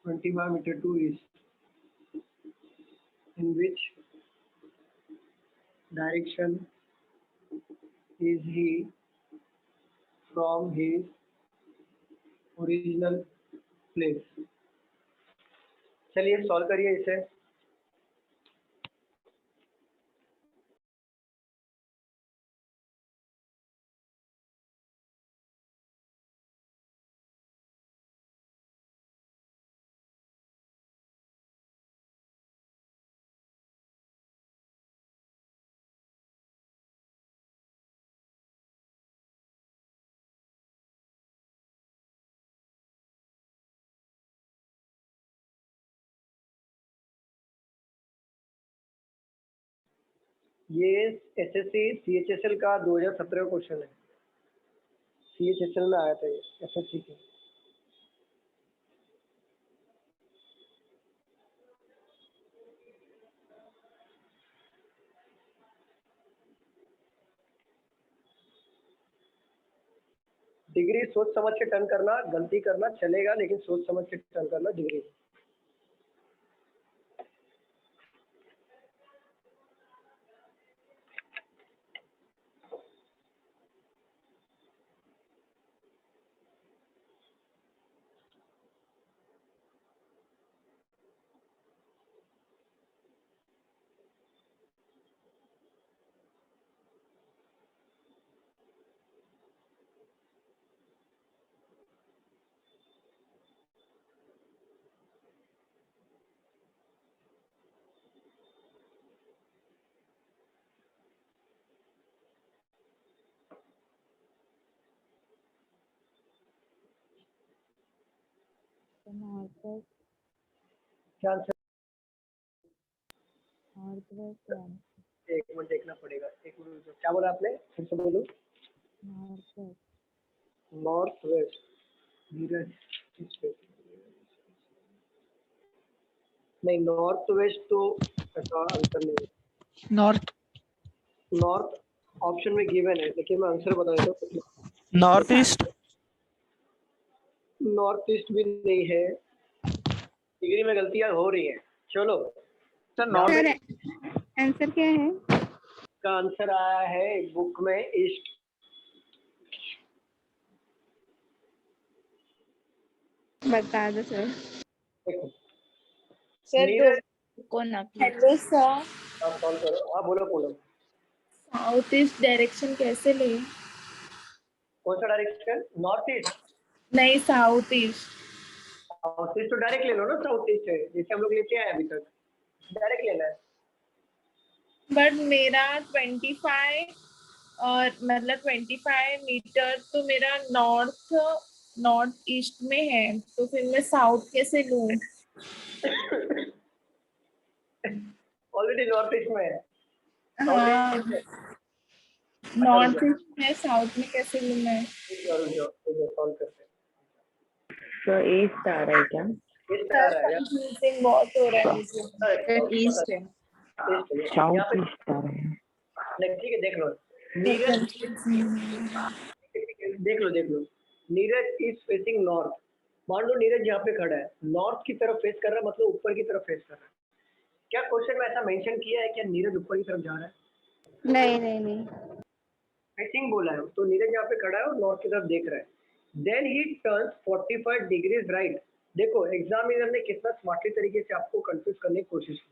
25 meter to east, in which direction is he from his original place? चलिए solve करिए इसे। ये SSC CHSL का 2017 का question है, CHSL में आया था ये एसएससी के। डिग्री सोच समझ के टर्न करना, गलती करना चलेगा लेकिन सोच समझ के टर्न करना डिग्री। नॉर्थ वेस्ट क्या आंसर? नॉर्थ वेस्ट एक मिनट देखना पड़ेगा, एक मिनट रुको। क्या बोला आपने, फिर से बोलो। North west north west, Neeraj किस पे? नहीं, नॉर्थ वेस्ट तो ऐसा आंसर नहीं है। नॉर्थ नॉर्थ ऑप्शन में गिवन है, लेकिन मैं आंसर बता देता हूँ। नॉर्थ ईस्ट नॉर्थ ईस्ट भी नहीं है, डिग्री में गलतियां हो रही हैं। चलो सर नॉर्थ सर आंसर क्या है? का आंसर आया है बुक में ईस्ट। बता दो सर। देखो सर नीरज, को ना हेलो सर, आप कॉल करो। हाँ बोलो बोलो। साउथ ईस्ट डायरेक्शन कैसे ले? कौन सा डायरेक्शन? North east? नहीं, साउथ ईस्ट। साउथ ईस्ट तो डायरेक्ट ले लो ना, साउथ ईस्ट है जैसे हम लोग लेते आए अभी तक, डायरेक्ट लेना है। बट मेरा 25 और मतलब 25 मीटर तो मेरा नॉर्थ ईस्ट में है, तो फिर मैं साउथ कैसे लूं? ऑलरेडी नॉर्थ ईस्ट में है। हाँ, नॉर्थ ईस्ट में, साउथ में कैसे लूं मैं? सॉल्व करते हैं। तो ईस्ट आ रहा है क्या? ईस्ट आ रहा है कंफ्यूजिंग बहुत हो रहा है मुझे। ईस्ट है। साउथ ईस्ट आ रहा है। नहीं ठीक है, देख लो नीरज, देख लो नीरज इज फेसिंग नॉर्थ। मान लो नीरज यहाँ पे खड़ा है, नॉर्थ की तरफ फेस कर रहा है, मतलब ऊपर की तरफ फेस कर रहा है। क्या क्वेश्चन में ऐसा मेंशन किया है क्या नीरज ऊपर की तरफ जा रहा है? नहीं नहीं नहीं। फेसिंग बोला है, तो नीरज यहाँ पे खड़ा है और नॉर्थ की तरफ देख रहा है। Then he turns 45 degrees right. देखो एग्जामिनर ने कितना स्मार्टली तरीके से आपको कंफ्यूज करने की कोशिश की।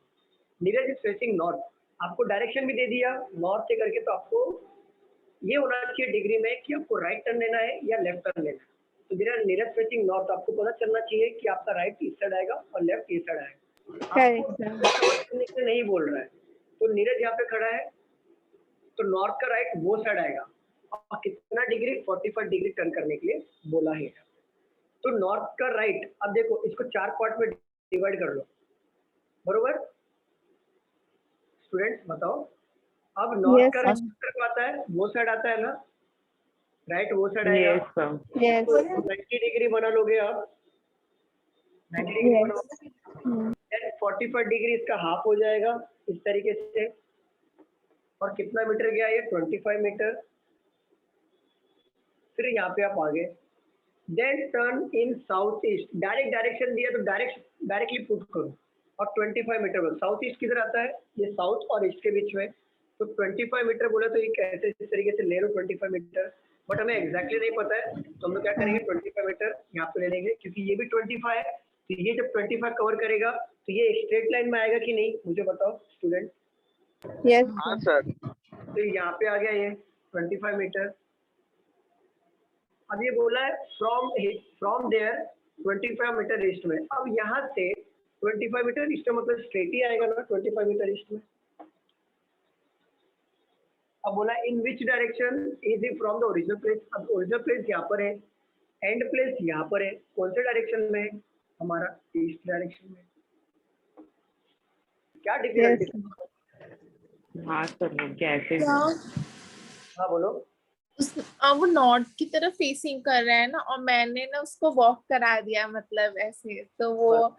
नीरज इज फेसिंग नॉर्थ, आपको डायरेक्शन भी दे दिया नॉर्थ से करके, तो आपको ये होना चाहिए डिग्री में कि आपको राइट टर्न लेना है या लेफ्ट टर्न लेना है। तो नीरज फेसिंग नॉर्थ, आपको पता चलना चाहिए कि आपका राइट इस साइड आएगा और लेफ्ट इस साइड आएगा। आपको नहीं बोल रहा है। तो नीरज यहाँ पे खड़ा है, तो नॉर्थ का राइट वो साइड आएगा और कितना डिग्री? 45 डिग्री टर्न करने के लिए बोला है। तो नॉर्थ का राइट, अब देखो इसको 4 पार्ट में डिवाइड कर लो, बरोबर? स्टूडेंट्स बताओ, अब नॉर्थ का राइट तरफ आता है, वो साइड आता है ना, राइट वो साइड आएगा। तो 90 डिग्री बना लोगे आप, 90 डिग्री बना, 45 डिग्री इसका हाफ हो जाएगा इस तरीके से। और कितना मीटर गया ये? 25 मीटर। फिर यहाँ पे आप आगे, then turn in south east. Direct direction दिया तो डायरेक्टली पुट करो और 25 मीटर बोलो। साउथ ईस्ट किधर आता है? ये साउथ और ईस्ट के बीच में। तो 25 मीटर बोले तो ये कैसे इस तरीके से ले लो 25 मीटर, बट हमें एग्जैक्टली नहीं पता है, तो हम लोग क्या करेंगे 25 मीटर यहाँ पे ले लेंगे, क्योंकि ये भी 25 है। तो ये जब 25 कवर करेगा तो ये स्ट्रेट लाइन में आएगा कि नहीं, मुझे बताओ स्टूडेंट। हाँ सर। तो यहाँ पे आ गया ये 25 मीटर। अब ये बोला है फ्रॉम देयर 25 मीटर ईस्ट में। अब यहाँ से 25 मीटर ईस्ट में, मतलब स्ट्रेट ही आएगा ना 25 मीटर ईस्ट में। अब बोला in which direction is it from the original place. अब ओरिजिनल प्लेस यहाँ पर है, एंड प्लेस यहाँ पर है, कौन से डायरेक्शन में? हमारा ईस्ट डायरेक्शन में। क्या डिफिकल्टी? हाँ सर, वो कैसे? हाँ बोलो। अब वो नॉर्थ की तरफ फेसिंग कर रहा है ना, और मैंने ना उसको वॉक करा दिया, मतलब ऐसे, तो वो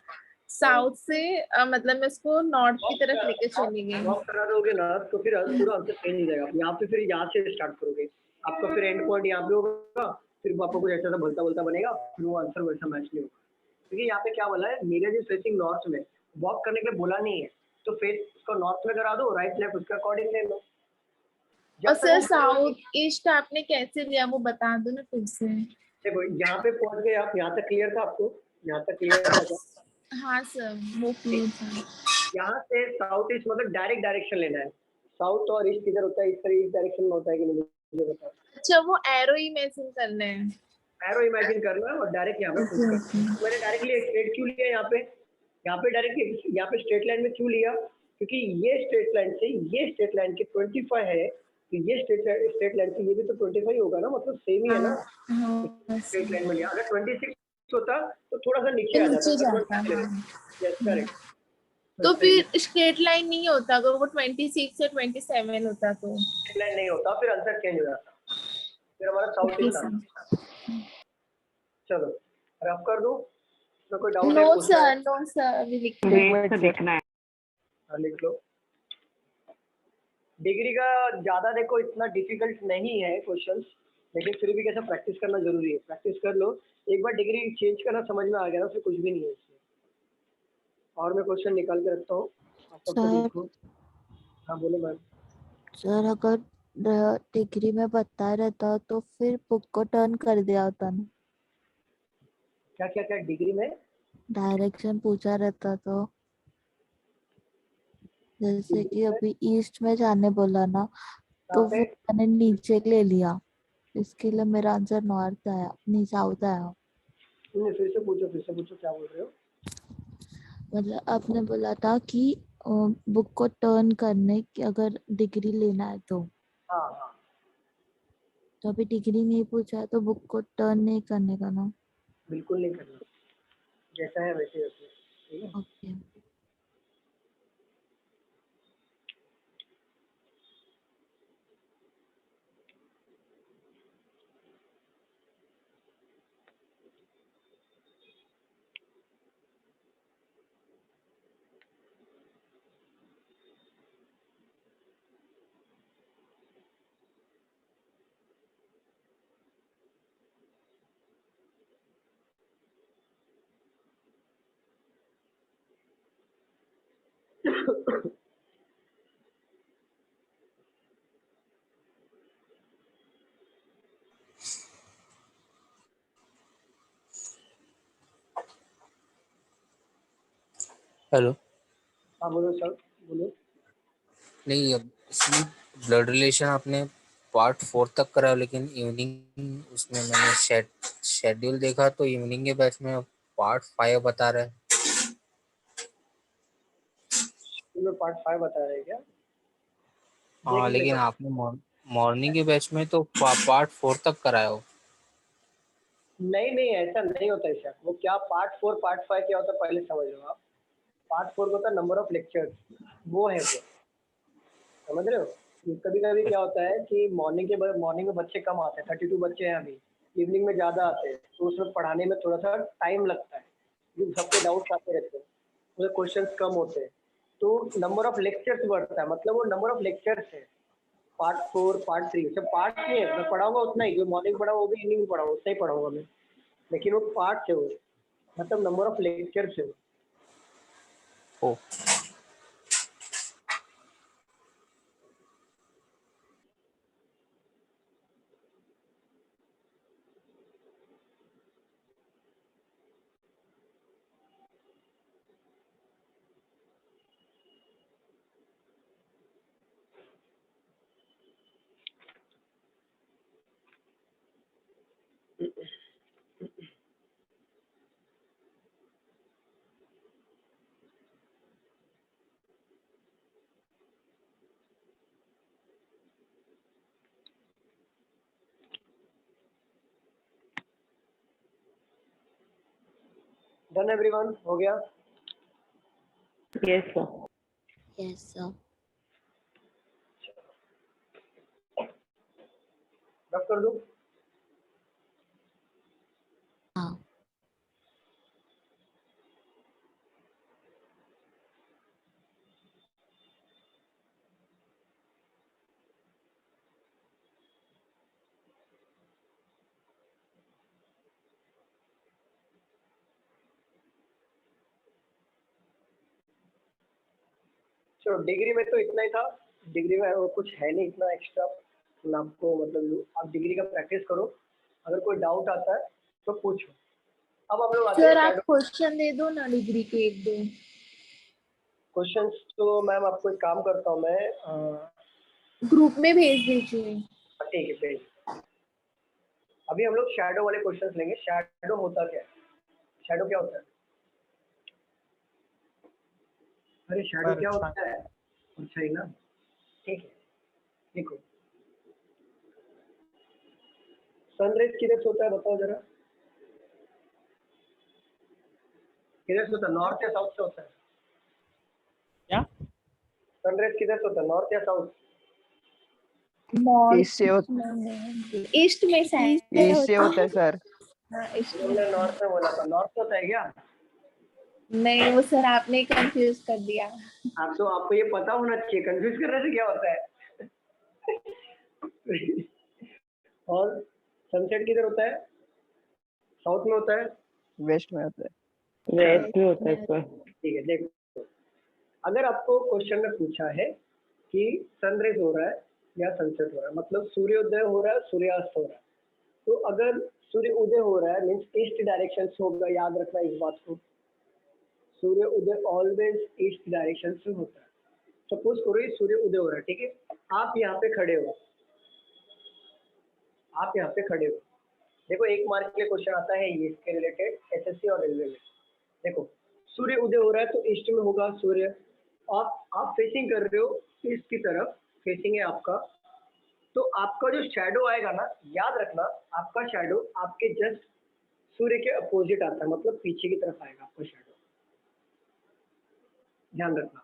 साउथ से मतलब मैं उसको नॉर्थ की तरफ लेके चली गई। वॉक करा दोगे ना तो फिर पूरा आंसर चेंज हो जाएगा। यहाँ पे फिर यहाँ से स्टार्ट करोगे, आपका फिर एंड पॉइंट यहाँ पे होगा, फिर आपको कुछ ऐसा बोलता बोलता बनेगा, फिर वो आंसर वैसा मैच नहीं होगा। क्योंकि यहाँ पे क्या बोला है, नीरज इज फेसिंग नॉर्थ में, वॉक करने के लिए बोला नहीं है, तो फेस उसको नॉर्थ में करा दो, राइट लेफ्ट उसका अकॉर्डिंग ले लो। और सर साउथ ईस्ट आपने कैसे लिया वो बता दो ना फिर से। देखो यहाँ पे पहुंच गए आप, यहाँ तक क्लियर था आपको? यहाँ तक क्लियर था? हाँ सर, वो क्लियर था। यहाँ से साउथ ईस्ट मतलब डायरेक्ट डायरेक्शन लेना है। साउथ और ईस्ट किधर होता है? इस तरह इस डायरेक्शन में होता है कि नहीं, मुझे बताओ। अच्छा, वो एरो इमेजिन करना है। एरो इमेजिन करना है और डायरेक्ट यहाँ पे पुश करना है। मैंने डायरेक्टली स्ट्रेट क्यों लिया यहाँ पे डायरेक्ट यहाँ पे स्ट्रेट लाइन में क्यों लिया? क्योंकि ये स्ट्रेट लाइन से ये स्ट्रेट लाइन की 25 है, तो ये स्ट्रेट लाइन से ये भी तो 25 ही होगा ना, मतलब सेम ही है ना। स्ट्रेट लाइन में लिया। अगर 26 होता तो थोड़ा सा नीचे आ नीचे जाता। जाता है। Yes correct. तो फिर स्ट्रेट लाइन नहीं होता, अगर वो 26 या 27 होता तो? लाइन नहीं होता, फिर आंसर चेंज हो जाता, फिर हमारा साउथ ओके ईस्ट सर। आता। चलो रफ कर दूं, तो कोई डाउट है नो पूछना है? सर, नो सर, अभी लिख तो एक तो देखना है। हाँ लिख लो। डिग्री का ज्यादा देखो इतना डिफिकल्ट नहीं है क्वेश्चंस, लेकिन फिर भी कैसा प्रैक्टिस करना जरूरी है। प्रैक्टिस कर लो, एक बार डिग्री चेंज करना समझ में आ गया ना, फिर कुछ भी नहीं है इसमें। और मैं क्वेश्चन निकाल के रखता हूँ, आप सबको सर देखो। हाँ बोलो मैम। सर अगर डिग्री में बता रहता तो फिर बुक को टर्न कर दिया होता ना। क्या क्या क्या डिग्री में डायरेक्शन पूछा रहता तो, जैसे कि अभी ईस्ट में जाने बोला ना, तो पे वो मैंने नीचे ले लिया, इसके लिए मेरा आंसर नॉर्थ आया, नहीं साउथ आया। फिर से पूछो क्या बोल रहे हो? मतलब आपने बोला था कि बुक को टर्न करने की अगर डिग्री लेना है हाँ हाँ तो अभी डिग्री नहीं पूछा है तो बुक को टर्न नहीं करने का ना। बिल्कुल नहीं करना, जैसा है वैसे वैसे, ठीक है। ओके। हेलो। हाँ बोलो सर, बोलो। नहीं, अब इसमें ब्लड रिलेशन आपने पार्ट 4 तक करा, लेकिन इवनिंग उसमें मैंने शेड्यूल देखा तो इवनिंग के बैच में पार्ट 5 बता रहा है। तुम्हें पार्ट 5 बता रहे हैं क्या? हाँ, देख लेकिन देखो, आपने मॉर्निंग के बैच में तो पार्ट 4 तक कराया हो। नहीं नहीं ऐसा नहीं होता है सर। वो क्या पार्ट 4 पार्ट 5 क्या होता है पहले समझ लो आप। पार्ट 4 का होता है नंबर ऑफ लेक्चर्स, वो है वो, समझ रहे हो? कभी कभी क्या होता है कि मॉर्निंग में बच्चे कम आते हैं, 32 बच्चे हैं अभी, इवनिंग में ज़्यादा आते हैं, तो उसमें पढ़ाने में थोड़ा सा टाइम लगता है, क्योंकि सबके डाउट्स आते रहते हैं, उसमें क्वेश्चन कम होते हैं, तो नंबर ऑफ लेक्चर्स बढ़ता है, मतलब वो नंबर ऑफ लेक्चर्स है। पार्ट 4 पार्ट 3 सब पार्ट नहीं है, मैं पढ़ाऊंगा उतना ही, जो मॉर्निंग पढ़ा वो भी इवनिंग में पढ़ाऊंगा उतना ही पढ़ाऊंगा मैं, लेकिन वो पार्ट है वो, मतलब नंबर ऑफ लेक्चर्स है। ओ, डन एवरीवन, हो गया? Yes sir. Yes sir. Rough कर दूं? हाँ। चलो डिग्री में तो इतना ही था, डिग्री में और कुछ है नहीं इतना एक्स्ट्रा, मैं आपको मतलब आप डिग्री का प्रैक्टिस करो, अगर कोई डाउट आता है तो पूछो। अब हम लोग आते हैं सर आप शैडो क्वेश्चन दे दो ना डिग्री के एक दो। क्वेश्चंस। तो मैम आपको एक काम करता हूँ मैं, ग्रुप में भेज दीजिए। ठीक है भेज। अभी हम लोग शैडो वाले क्वेश्चंस लेंगे। शैडो होता क्या है? शैडो क्या होता है? अरे शैडो क्या होता है? अच्छा ही ना, ठीक है। देखो सनराइज किधर से होता है बताओ जरा। किधर से होता है, नॉर्थ या साउथ से होता है? क्या? सनराइज किधर से होता है, नॉर्थ या साउथ? ईस्ट से ईस्ट में से है। ईस्ट से होता है सर। हाँ, ईस्ट में। मैंने नॉर्थ में बोला था, नॉर्थ से होता है क्या? नहीं वो सर आपने कंफ्यूज कर दिया। आप तो आपको ये पता होना चाहिए, कंफ्यूज करने से क्या होता है। और सनसेट किधर होता है, साउथ में होता है? वेस्ट में होता है। वेस्ट में होता है सर। ठीक है, देखो अगर आपको क्वेश्चन में पूछा है कि सनराइज हो रहा है या सनसेट हो रहा है, मतलब सूर्योदय हो रहा है सूर्यास्त हो रहा है, तो अगर सूर्य उदय हो रहा है मीन्स ईस्ट डायरेक्शन से होगा, याद रखना इस बात को। सूर्य उदय ऑलवेज ईस्ट डायरेक्शन से होता है। सपोज करो ये सूर्य उदय हो रहा है, ठीक है, आप यहाँ पे खड़े हो, आप यहाँ पे खड़े हो, देखो 1 मार्क के लिए क्वेश्चन आता है ये इसके रिलेटेड एसएससी और रेलवे में। देखो सूर्य उदय हो रहा है तो ईस्ट में होगा सूर्य, आप फेसिंग कर रहे हो ईस्ट की तरफ, फेसिंग है आपका, तो आपका जो शैडो आएगा ना, याद रखना आपका शैडो आपके जस्ट सूर्य के अपोजिट आता है, मतलब पीछे की तरफ आएगा आपका शैडो, ध्यान रखना।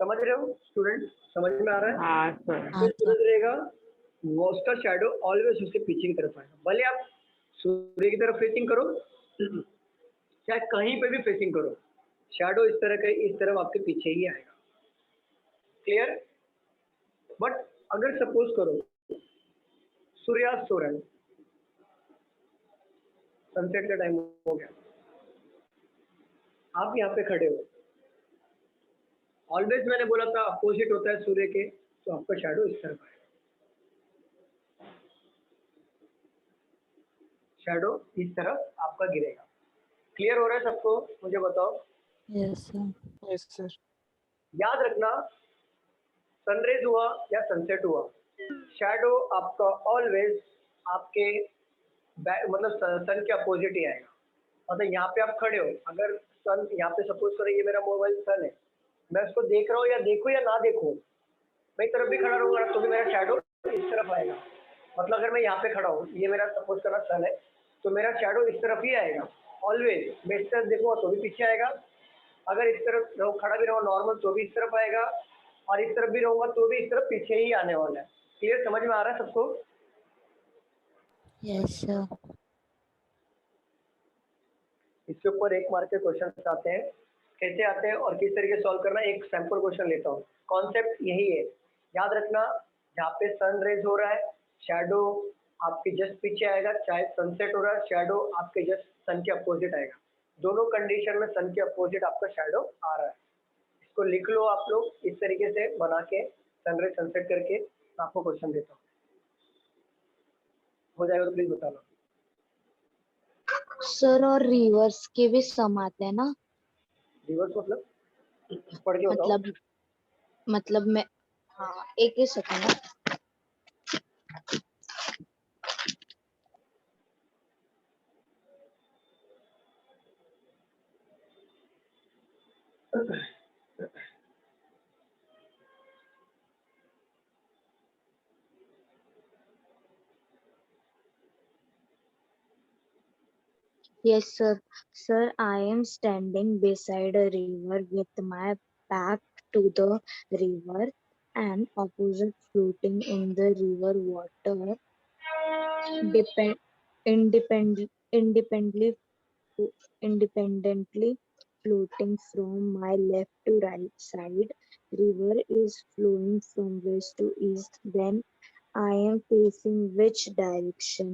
समझ रहे हो स्टूडेंट, समझ में आ रहा है? हाँ सर। जो सूरज रहेगा वो उसका शैडो ऑलवेज उसके पीछे की तरफ आएगा, भले आप सूर्य की तरफ फेसिंग करो चाहे कहीं पे भी फेसिंग करो, शैडो इस तरह का इस तरफ आपके पीछे ही आएगा। क्लियर? बट अगर सपोज करो सूर्यास्त हो रहा है, सनसेट का टाइम हो गया, आप यहाँ पे खड़े हो, ऑलवेज मैंने बोला था अपोजिट होता है सूर्य के, तो आपका शैडो इस तरफ आएगा, शैडो इस तरफ आपका गिरेगा। क्लियर हो रहा है सबको? मुझे बताओ। Yes sir. Yes sir. याद रखना सनराइज हुआ या सनसेट हुआ, शैडो आपका ऑलवेज आपके मतलब सन के अपोजिट ही आएगा। मतलब यहाँ पे आप खड़े हो, अगर सन यहाँ पे सपोज करो ये मेरा मोबाइल सन है, मैं उसको देख रहा हूँ या देखूँ या ना देखूँ, मैं इस तरफ भी खड़ा रहूँगा तो भी मेरा शैडो इस तरफ आएगा। मतलब अगर मैं यहाँ पे खड़ा हूँ, ये मेरा सपोज करना सन है, तो मेरा शैडो इस तरफ ही आएगा ऑलवेज। मैं इस तरफ देखूंगा तो भी पीछे आएगा, अगर इस तरफ खड़ा भी रहूँ नॉर्मल तो भी इस तरफ आएगा, और इस तरफ भी रहूंगा तो भी इस तरफ पीछे ही आने वाला है। क्लियर? समझ में आ रहा है सबको? Yes sir. इसके ऊपर 1 मार्क के क्वेश्चन आते हैं, कैसे आते हैं और किस तरीके से सॉल्व करना है, एक सैंपल क्वेश्चन लेता हूँ। कॉन्सेप्ट यही है, याद रखना जहाँ पे सन रेज हो रहा है शैडो आपके जस्ट पीछे आएगा, चाहे सनसेट हो रहा है शैडो आपके जस्ट सन के अपोजिट आएगा। दोनों कंडीशन में सन के अपोजिट आपका शैडो आ रहा है। इसको लिख लो आप लोग इस तरीके से बना के, सनराइज सनसेट करके। मैं आपको क्वेश्चन देता हूँ, हो जाएगा तो प्लीज बता लो। सर और रिवर्स के भी सम आते हैं ना? रिवर्स मतलब पढ़ के बताओ। मतलब मैं, हाँ एक ही second. Yes, sir. Sir, I am standing beside a river with my back to the river and opposite floating in the river water, independent, independently, independently floating from my left to right side. River is flowing from west to east. Then I am facing which direction?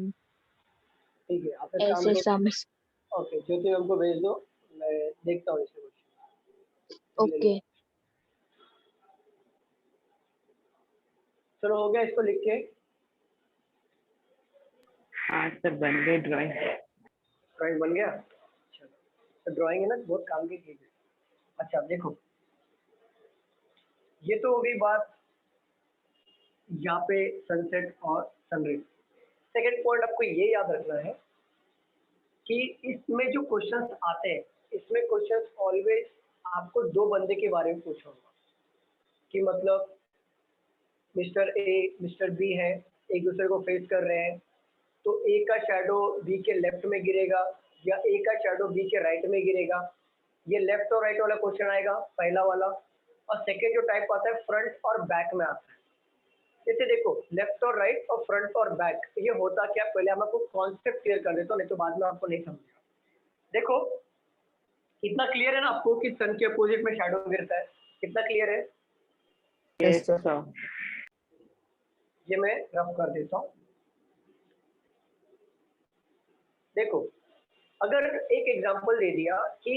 ठीक है, आप एक काम ऐसे करो। sums. Okay, ज्योति हमको भेज दो, मैं देखता हूँ इसे। Okay. चलो हो गया, इसको लिख के। हाँ सर बन गई ड्राइंग। ड्राइंग बन गया? चलो, तो ड्राइंग है ना बहुत काम की चीज है। अच्छा देखो, ये तो हो गई बात यहाँ पे सनसेट और सनराइज। सेकेंड पॉइंट आपको ये याद रखना है कि इसमें जो क्वेश्चंस आते हैं, इसमें क्वेश्चंस ऑलवेज आपको 2 बंदे के बारे में पूछा होगा कि मतलब मिस्टर ए मिस्टर बी है, एक दूसरे को फेस कर रहे हैं, तो ए का शैडो बी के लेफ्ट में गिरेगा, या ए का शैडो बी के राइट में गिरेगा। ये लेफ्ट और राइट वाला क्वेश्चन आएगा पहला वाला। और सेकेंड जो टाइप आता है फ्रंट और बैक में आता है। जैसे देखो लेफ्ट और राइट और फ्रंट और बैक, ये होता क्या, पहले हम आपको कॉन्सेप्ट क्लियर कर देता हूँ, नहीं तो बाद में आपको नहीं समझेगा। देखो कितना क्लियर है ना आपको कि सन के अपोजिट में शैडो गिरता है, कितना क्लियर है? Yes sir. ये मैं रफ कर देता हूँ। देखो अगर एक एग्जांपल दे दिया कि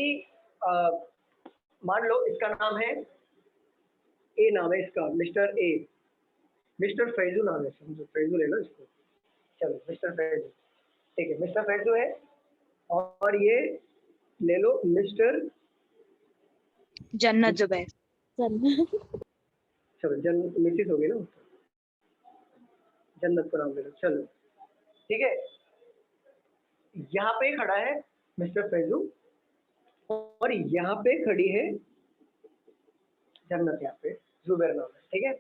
मान लो इसका नाम है ए, नाम है इसका मिस्टर ए, मिस्टर फैजू नाम है, समझो फैजू ले लो इसको, चलो मिस्टर फैजू, ठीक है मिस्टर फैजू है। और ये ले लो मिस्टर जन्नत जुबैर। चलो मिसिस हो गई ना, जन्नत को नाम ले लो, चलो ठीक है। यहाँ पे खड़ा है मिस्टर फैजू और यहाँ पे खड़ी है जन्नत, यहाँ पे जुबैर नाम है, ठीक है।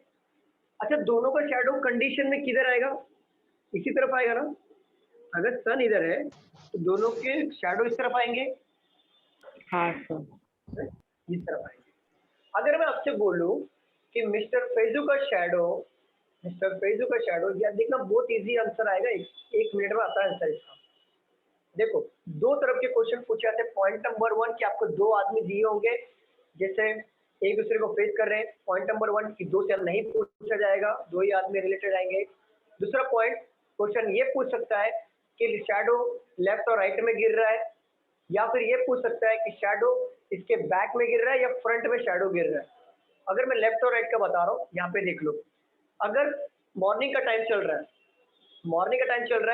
अच्छा दोनों का शैडो कंडीशन में किधर आएगा? इसी तरफ आएगा ना। अगर सन इधर है तो दोनों के शैडो इस तरफ आएंगे, हाँ सर, इस तरफ आएंगे। अगर मैं आपसे बोलूं कि मिस्टर फैजू का शैडो या देखना बहुत इजी आंसर आएगा, एक मिनट में आता है आंसर इसका। देखो दो तरफ के क्वेश्चन पूछे जाते हैं। पॉइंट नंबर 1 कि आपको दो आदमी दिए होंगे, जैसे एक दूसरे को फेस कर रहे हैं। पॉइंट नंबर 1 कि दो से नहीं पूछा जाएगा, दो ही आदमी रिलेटेड आएंगे। दूसरा पॉइंट क्वेश्चन ये पूछ सकता है कि शैडो लेफ्ट और राइट में गिर रहा है, या फिर ये पूछ सकता है कि शैडो इसके बैक में गिर रहा है या फ्रंट में शैडो गिर रहा है। अगर मैं लेफ्ट और राइट का बता रहा हूँ, यहाँ पे देख लो, अगर मॉर्निंग का टाइम चल रहा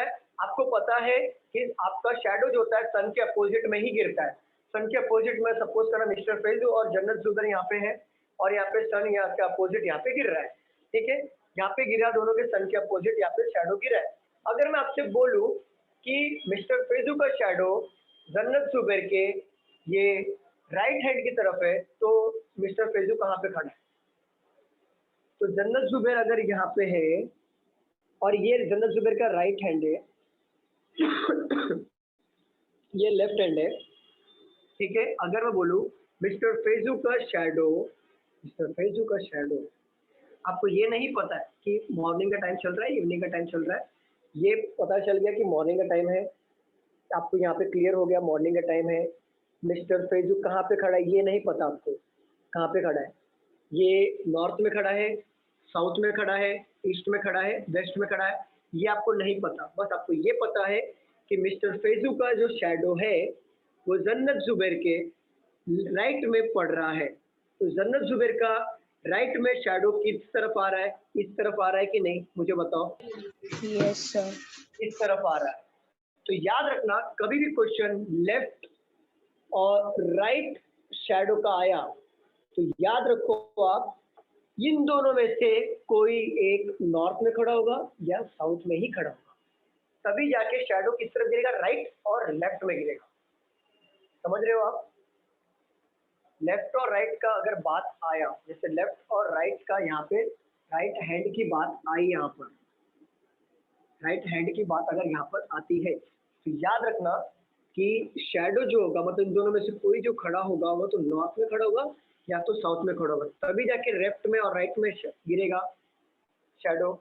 है, आपको पता है कि आपका शैडो जो होता है सन के अपोजिट में ही गिरता है। सन के अपोजिट में सपोज करना मिस्टर फैजू और जन्नत जुबैर यहाँ पे है, और यहाँ पे सन यहाँ के अपोजिट यहाँ पे गिर रहा है, ठीक है। यहाँ पे गिरा दोनों के सन के अपोजिट, यहाँ पे शैडो गिरा है। अगर मैं आपसे बोलूं कि मिस्टर फैजू का शैडो जन्नत जुबैर के ये राइट हैंड की तरफ है, तो मिस्टर फैजू कहाँ पे खड़ा है? तो जन्नत जुबैर अगर यहाँ पे है और ये जन्नत जुबैर का राइट हैंड है, ये लेफ्ट हैंड है, ठीक है। अगर मैं बोलूं मिस्टर फैजू का शैडो, आपको ये नहीं पता है कि मॉर्निंग का टाइम चल रहा है, इवनिंग का टाइम चल रहा है। ये पता चल गया कि मॉर्निंग का टाइम है, आपको यहाँ पे क्लियर हो गया मॉर्निंग का टाइम है। मिस्टर फैजू कहाँ पे खड़ा है ये नहीं पता आपको, कहाँ पे खड़ा है, ये नॉर्थ में खड़ा है, साउथ में खड़ा है, ईस्ट में खड़ा है, वेस्ट में खड़ा है, ये आपको नहीं पता। बस आपको ये पता है कि मिस्टर फैजू का जो शैडो है वो जन्नत जुबैर के राइट में पड़ रहा है। तो जन्नत जुबैर का राइट में शैडो किस तरफ आ रहा है? इस तरफ आ रहा है कि नहीं, मुझे बताओ। यस सर, इस तरफ आ रहा है। तो याद रखना कभी भी क्वेश्चन लेफ्ट और राइट शैडो का आया तो याद रखो आप इन दोनों में से कोई एक नॉर्थ में खड़ा होगा या साउथ में ही खड़ा होगा, तभी जाके शैडो किस तरफ गिरेगा, राइट और लेफ्ट में गिरेगा। समझ रहे हो आप? लेफ्ट और राइट का अगर बात आया, जैसे लेफ्ट और राइट का यहाँ पे राइट हैंड की बात आई, यहाँ पर राइट हैंड की बात अगर यहाँ पर आती है तो याद रखना कि शैडो जो होगा, मतलब इन दोनों में से कोई जो खड़ा होगा वो तो नॉर्थ में खड़ा होगा या तो साउथ में खड़ा होगा, तभी जाके लेफ्ट में और राइट में गिरेगा शैडो।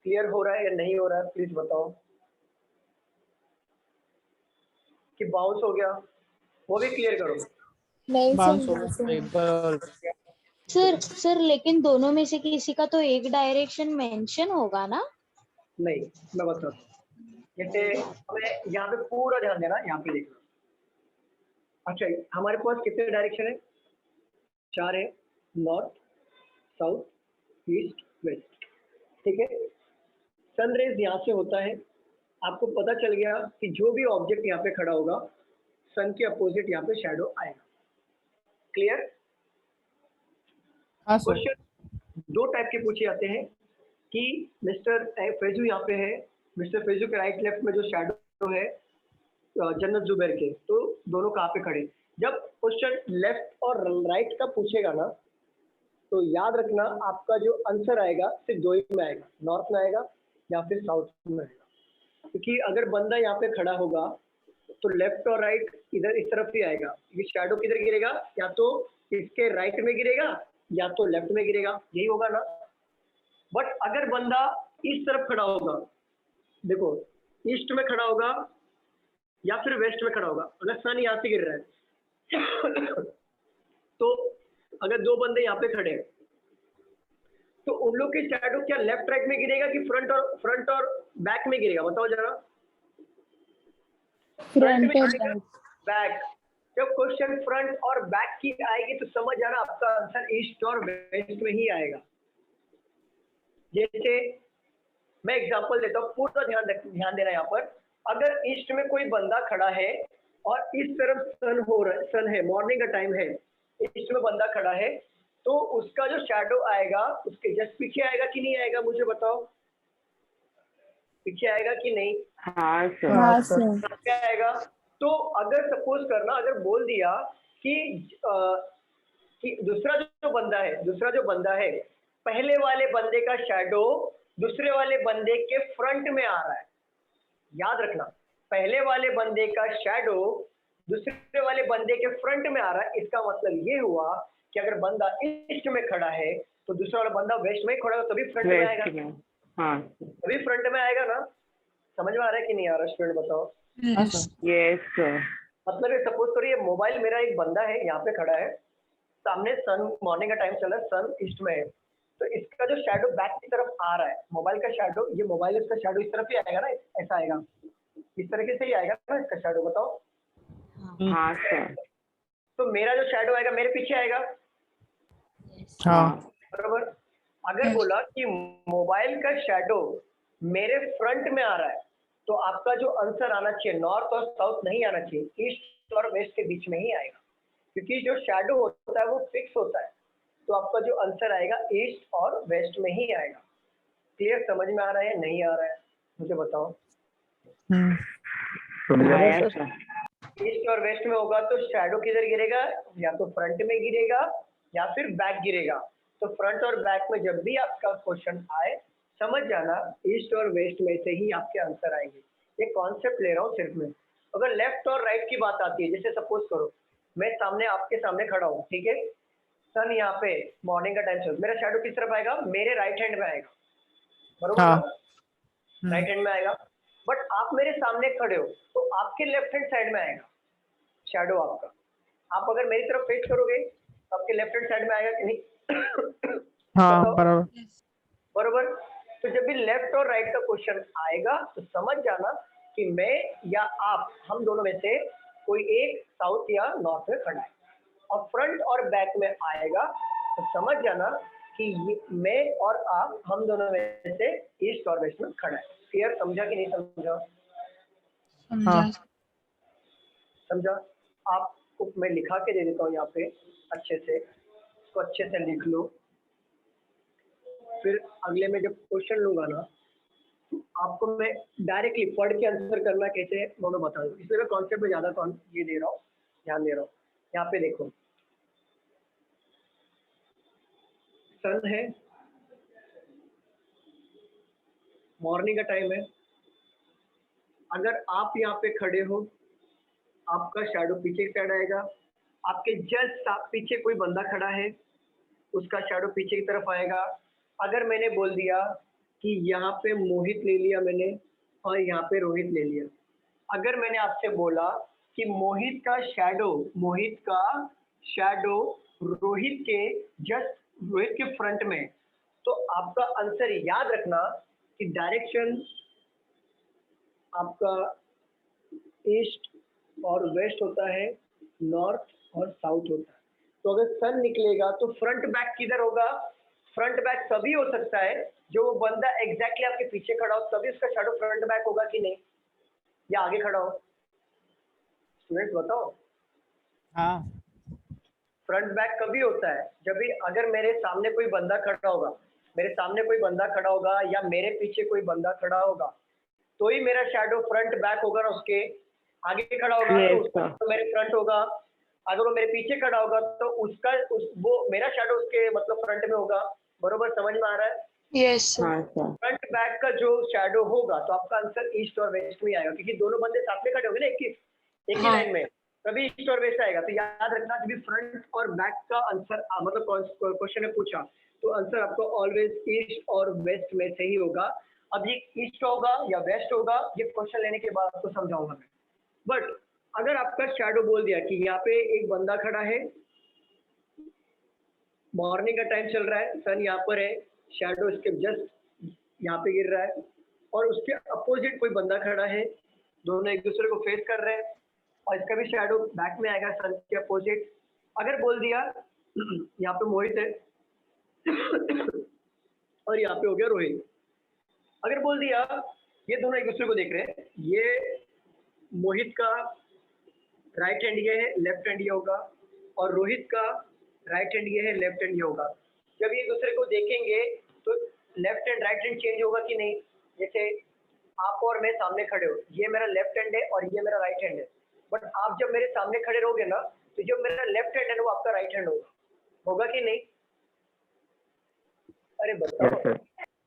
क्लियर हो रहा है या नहीं हो रहा है प्लीज बताओ। कि बाउंस हो गया वो भी क्लियर करो। सर लेकिन दोनों में से किसी का तो एक डायरेक्शन मेंशन होगा ना? नहीं, मैं बताता हूँ। जैसे हमें यहाँ पे पूरा ध्यान देना, यहाँ पे देखना। अच्छा हमारे पास कितने डायरेक्शन है? 4 है, नॉर्थ, साउथ, ईस्ट, वेस्ट, ठीक है। सनरेज यहाँ से होता है, आपको पता चल गया कि जो भी ऑब्जेक्ट यहाँ पे खड़ा होगा सन के अपोजिट यहाँ पे शैडो आएगा। क्लियर? क्वेश्चन 2 टाइप के पूछे जाते हैं कि मिस्टर फैजू यहाँ पे है, मिस्टर फैजू के राइट लेफ्ट में जो शैडो है जन्नत जुबैर के, तो दोनों कहाँ पे खड़े। जब क्वेश्चन लेफ्ट और राइट का पूछेगा ना तो याद रखना आपका जो आंसर आएगा सिर्फ 2 ही में आएगा, नॉर्थ में आएगा या फिर साउथ में आएगा। क्योंकि अगर बंदा यहाँ पे खड़ा होगा तो लेफ्ट और राइट इधर इस तरफ ही आएगा, ये शैडो किधर गिरेगा, या तो इसके राइट में गिरेगा या तो लेफ्ट में गिरेगा, यही होगा ना। बट अगर बंदा इस तरफ खड़ा होगा, देखो ईस्ट में खड़ा होगा या फिर वेस्ट में खड़ा होगा, अगर सन यहाँ से गिर रहा है तो अगर दो बंदे यहाँ पे खड़े हैं तो उन लोग की शैडो क्या लेफ्ट राइट में गिरेगा कि फ्रंट और बैक में गिरेगा, बताओ जरा। फ्रंट और बैक। जब क्वेश्चन फ्रंट और बैक की आएगी तो समझ जाना आपका आंसर ईस्ट और वेस्ट में ही आएगा। जैसे मैं एग्जांपल देता हूँ, पूरा ध्यान देना यहाँ पर। अगर ईस्ट में कोई बंदा खड़ा है और इस तरफ सन है, मॉर्निंग का टाइम है, ईस्ट में बंदा खड़ा है, तो उसका जो शैडो आएगा उसके जस्ट पीछे आएगा कि नहीं आएगा, मुझे बताओ। पीछे आएगा कि नहीं? हाँ सर। क्या आएगा? तो अगर सपोज करना, अगर बोल दिया कि दूसरा जो बंदा है पहले वाले बंदे का शैडो दूसरे वाले बंदे के फ्रंट में आ रहा है, याद रखना, पहले वाले बंदे का शैडो दूसरे वाले बंदे के फ्रंट में आ रहा है। इसका मतलब ये हुआ कि अगर बंदा ईस्ट में खड़ा है तो दूसरा वाला बंदा वेस्ट में खड़ा है, तभी फ्रंट में आएगा। हाँ तभी फ्रंट में आएगा ना। समझ में आ रहा है कि नहीं आ रहा स्टूडेंट, बताओ। Yes sir. मतलब ये सपोज करो, ये मोबाइल मेरा एक बंदा है यहाँ पे खड़ा है, सामने सन, मॉर्निंग का टाइम चल रहा है, सन ईस्ट में है, तो इसका जो शैडो बैक की तरफ आ रहा है, मोबाइल का शैडो, ये मोबाइल इसका शैडो इस तरफ ही आएगा ना, ऐसा आएगा, इस तरीके से ही आएगा ना इसका शैडो, बताओ। हाँ सर। तो मेरा जो शैडो आएगा मेरे पीछे आएगा। हाँ बराबर। अगर बोला कि मोबाइल का शैडो मेरे फ्रंट में आ रहा है तो आपका जो आंसर आना चाहिए नॉर्थ और साउथ नहीं आना चाहिए, ईस्ट और वेस्ट के बीच में ही आएगा, क्योंकि जो शैडो होता है वो फिक्स होता है। तो आपका जो आंसर आएगा ईस्ट और वेस्ट में ही आएगा। क्लियर? समझ में आ रहा है नहीं आ रहा है, मुझे बताओ। ईस्ट और वेस्ट में होगा तो शैडो किधर गिरेगा, या तो फ्रंट में गिरेगा या फिर बैक गिरेगा। तो फ्रंट और बैक में जब भी आपका क्वेश्चन आए समझ जाना ईस्ट और वेस्ट में से ही आपके आंसर आएंगे। ये कॉन्सेप्ट ले रहा हूँ सिर्फ मैं। अगर लेफ्ट और राइट की बात आती है, जैसे सपोज करो मैं सामने आपके सामने खड़ा हूँ, ठीक है, सन यहाँ पे मॉर्निंग का टाइम चल, मेरा शैडो किस तरफ आएगा, मेरे राइट हैंड में आएगा, बरोबर ना? राइट हैंड में आएगा। बट आप मेरे सामने खड़े हो तो आपके लेफ्ट हैंड साइड में आएगा शैडो आपका। आप अगर मेरी तरफ फेस करोगे तो आपके लेफ्ट हैंड साइड में आएगा कि नहीं? हाँ बराबर। बरोबर। तो जब भी लेफ्ट और राइट का क्वेश्चन आएगा तो समझ जाना कि मैं या आप, हम दोनों में से कोई एक साउथ या नॉर्थ में खड़ा है। और फ्रंट और बैक में आएगा तो समझ जाना कि मैं और आप, हम दोनों में से ईस्ट और वेस्ट में खड़ा है। क्लियर? समझा कि नहीं समझा? समझा। आपको मैं लिखा के दे देता हूँ यहाँ पे अच्छे से, इसको अच्छे से लिख लो। फिर अगले में जब क्वेश्चन लूंगा ना तो आपको मैं डायरेक्टली पढ़ के आंसर करना कैसे वो मैं बता दूँ, इसलिए मैं कॉन्सेप्ट में ज़्यादा ये दे रहा हूँ, ध्यान दे रहा हूँ। यहाँ पे देखो सन है, मॉर्निंग का टाइम है। अगर आप यहाँ पे खड़े हो आपका शैडो पीछे की साइड आएगा, आपके जस्ट पीछे कोई बंदा खड़ा है उसका शैडो पीछे की तरफ आएगा। अगर मैंने बोल दिया कि यहाँ पे मोहित ले लिया मैंने और यहाँ पे रोहित ले लिया, अगर मैंने आपसे बोला कि मोहित का शैडो रोहित के फ्रंट में, तो आपका आंसर याद रखना कि डायरेक्शन आपका ईस्ट और वेस्ट होता है, नॉर्थ और साउथ होता है। तो अगर सन निकलेगा तो फ्रंट बैक किधर होगा? फ्रंट बैक तभी हो सकता है जो वो बंदा एग्जैक्टली आपके पीछे खड़ा हो, तभी उसका शैडो फ्रंट बैक होगा कि नहीं, या आगे खड़ा हो? स्टूडेंट्स बताओ। हाँ। फ्रंट बैक कभी होता है जब भी अगर मेरे सामने कोई बंदा खड़ा होगा, या मेरे पीछे कोई बंदा खड़ा होगा, तो ही मेरा शैडो फ्रंट बैक होगा ना। उसके आगे खड़ा होगा तो उसका तो मेरे फ्रंट होगा, अगर वो मेरे पीछे खड़ा होगा तो वो मेरा शैडो उसके मतलब फ्रंट में होगा। बरोबर? समझ में आ रहा है? यस। फ्रंट बैक का जो शैडो होगा तो आपका आंसर ईस्ट और वेस्ट में आएगा, क्योंकि दोनों बंदे साथ में खड़े होंगे ना, एक ही एक ही हाँ। लाइन में, कभी ईस्ट और वेस्ट आएगा। तो याद रखना जब भी फ्रंट और बैक का आंसर मतलब क्वेश्चन में पूछा तो आंसर आपको ऑलवेज ईस्ट और वेस्ट में से ही होगा। अब ये ईस्ट होगा या वेस्ट होगा ये क्वेश्चन लेने के बाद आपको समझाऊंगा मैं। बट अगर आपका शैडो बोल दिया कि यहाँ पे एक बंदा खड़ा है, मॉर्निंग का टाइम चल रहा है, सन यहाँ पर है, शैडो इसके जस्ट यहाँ पे गिर रहा है और उसके अपोजिट कोई बंदा खड़ा है, दोनों एक दूसरे को फेस कर रहे हैं और इसका भी शैडो बैक में आएगा सन के अपोजिट। अगर बोल दिया यहाँ पे मोहित है और यहाँ पे हो गया रोहित। अगर बोल दिया ये दोनों एक दूसरे को देख रहे हैं, ये मोहित का राइट हैंड ये है, लेफ्ट हैंड ये होगा और रोहित का राइट हैंड ये है, लेफ्ट हैंड ये होगा। जब ये दूसरे को देखेंगे तो left hand right hand change होगा कि नहीं? जैसे आप और मैं सामने खड़े हो, ये मेरा लेफ्ट हैंड है और ये मेरा राइट हैंड है, बट आप जब मेरे सामने खड़े रहोगे ना तो जो मेरा लेफ्ट हैंड है वो आपका राइट हैंड होगा कि नहीं? अरे बताओ।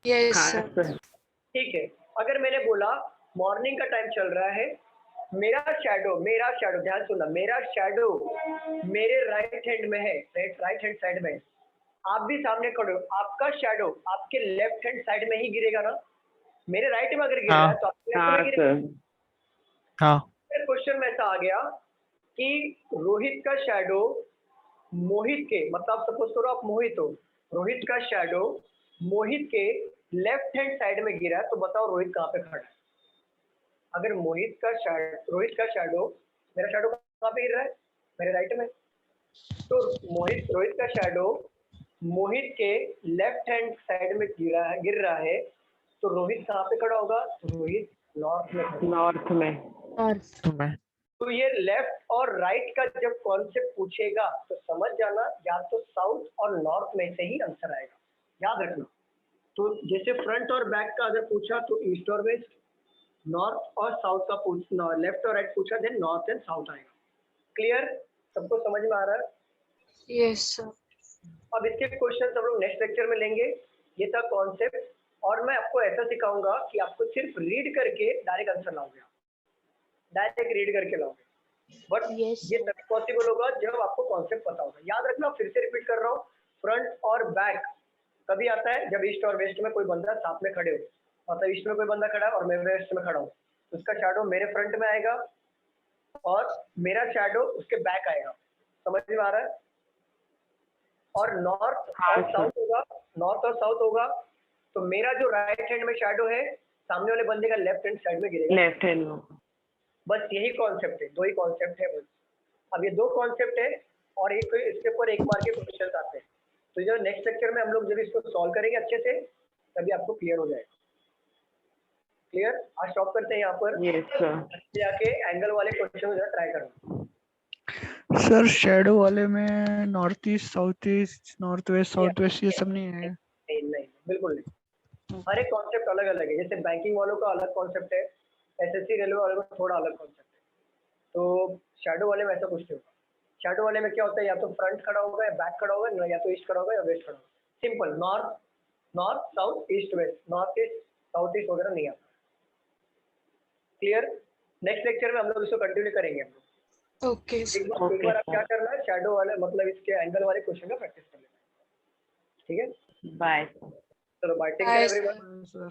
यस हाँ सर। सर। ठीक है, अगर मैंने बोला मॉर्निंग का टाइम चल रहा है, मेरा शैडो ध्यान सुनना, मेरा शैडो मेरे राइट हैंड में है, राइट हैंड साइड में। आप भी सामने खड़े हो, आपका शैडो आपके लेफ्ट हैंड साइड में ही गिरेगा ना? मेरे राइट में अगर गिर रहा है तो आपके लेफ्ट में गिरेगा। हाँ क्वेश्चन में ऐसा आ गया कि रोहित का शैडो मोहित के, मतलब आप सपोज करो आप मोहित हो, रोहित का शैडो मोहित के लेफ्ट हैंड साइड में गिरा है, तो बताओ रोहित कहाँ पे खड़ा है? अगर रोहित का शैडो मेरा शैडो कहाँ पे गिर रहा है? मेरे राइट में। तो रोहित का शैडो मोहित के लेफ्ट हैंड साइड में गिर रहा है, तो रोहित कहाँ पे खड़ा होगा? रोहित नॉर्थ में खड़ा। नॉर्थ में। तो ये लेफ्ट और राइट का जब कॉन्सेप्ट पूछेगा तो समझ जाना, या तो साउथ और नॉर्थ में से ही आंसर आएगा, याद रखना। तो जैसे फ्रंट और बैक का अगर पूछा तो ईस्ट और वेस्ट, नॉर्थ और साउथ का पूछना, लेफ्ट और राइट पूछा देन नॉर्थ एंड साउथ आएगा। क्लियर? सबको समझ में आ रहा है? Yes sir. अब इसके क्वेश्चन हम लोग नेक्स्ट लेक्चर में लेंगे। ये था कॉन्सेप्ट, और मैं आपको ऐसा सिखाऊंगा कि आपको सिर्फ रीड करके डायरेक्ट आंसर लाओगे, डायरेक्ट रीड करके लाओगे। बट ये तभी पॉसिबल होगा जब आपको कॉन्सेप्ट पता होगा। याद रखना, फिर से रिपीट कर रहा हूँ, फ्रंट और बैक कभी आता है जब ईस्ट और वेस्ट में कोई बंदा साथ में खड़े हो, मतलब ईस्ट में कोई बंदा खड़ा है और मैं वेस्ट में खड़ा हूँ, तो उसका शैडो मेरे फ्रंट में आएगा और मेरा शैडो उसके बैक आएगा। समझ में आ रहा है? और नॉर्थ और साउथ होगा, तो मेरा जो राइट हैंड में शैडो है सामने वाले बंदे का लेफ्ट हैंड साइड में गिरेगा, लेफ्ट हैंड में। बस यही कॉन्सेप्ट है, दो ही कॉन्सेप्ट है बस। अब ये दो कॉन्सेप्ट है और एक इसके ऊपर एक मार्क के क्वेश्चन आते हैं, तो जो नेक्स्ट लेक्चर में हम लोग जब इसको सॉल्व करेंगे अच्छे से तभी आपको क्लियर हो जाएगा। क्लियर? आज स्टॉप करते हैं यहाँ पर। Yes sir. जाके एंगल वाले क्वेश्चन को ट्राई करना। सर शैडो वाले में north east, south east, north west, south west ये सब नहीं है? नहीं, बिल्कुल नहीं। हर एक कॉन्सेप्ट अलग अलग है। जैसे बैंकिंग वालों का अलग कॉन्सेप्ट है, एसएससी रेलवे वालों का थोड़ा अलग कॉन्सेप्ट है, तो शैडो वाले में ऐसा कुछ नहीं होगा। शैडो वाले में क्या होता है, या तो फ्रंट खड़ा होगा या बैक खड़ा होगा, या तो ईस्ट खड़ा होगा या वेस्ट खड़ा होगा। Simple, north south east west, north east south east वगैरह नहीं आता। क्लियर? नेक्स्ट लेक्चर में हम लोग इसको कंटिन्यू करेंगे हम लोग। ओके एक बार आप क्या करना है, शैडो वाले मतलब इसके एंगल वाले क्वेश्चन का प्रैक्टिस कर लेना है। ठीक है? बाय। चलो bye, take care everyone. Sir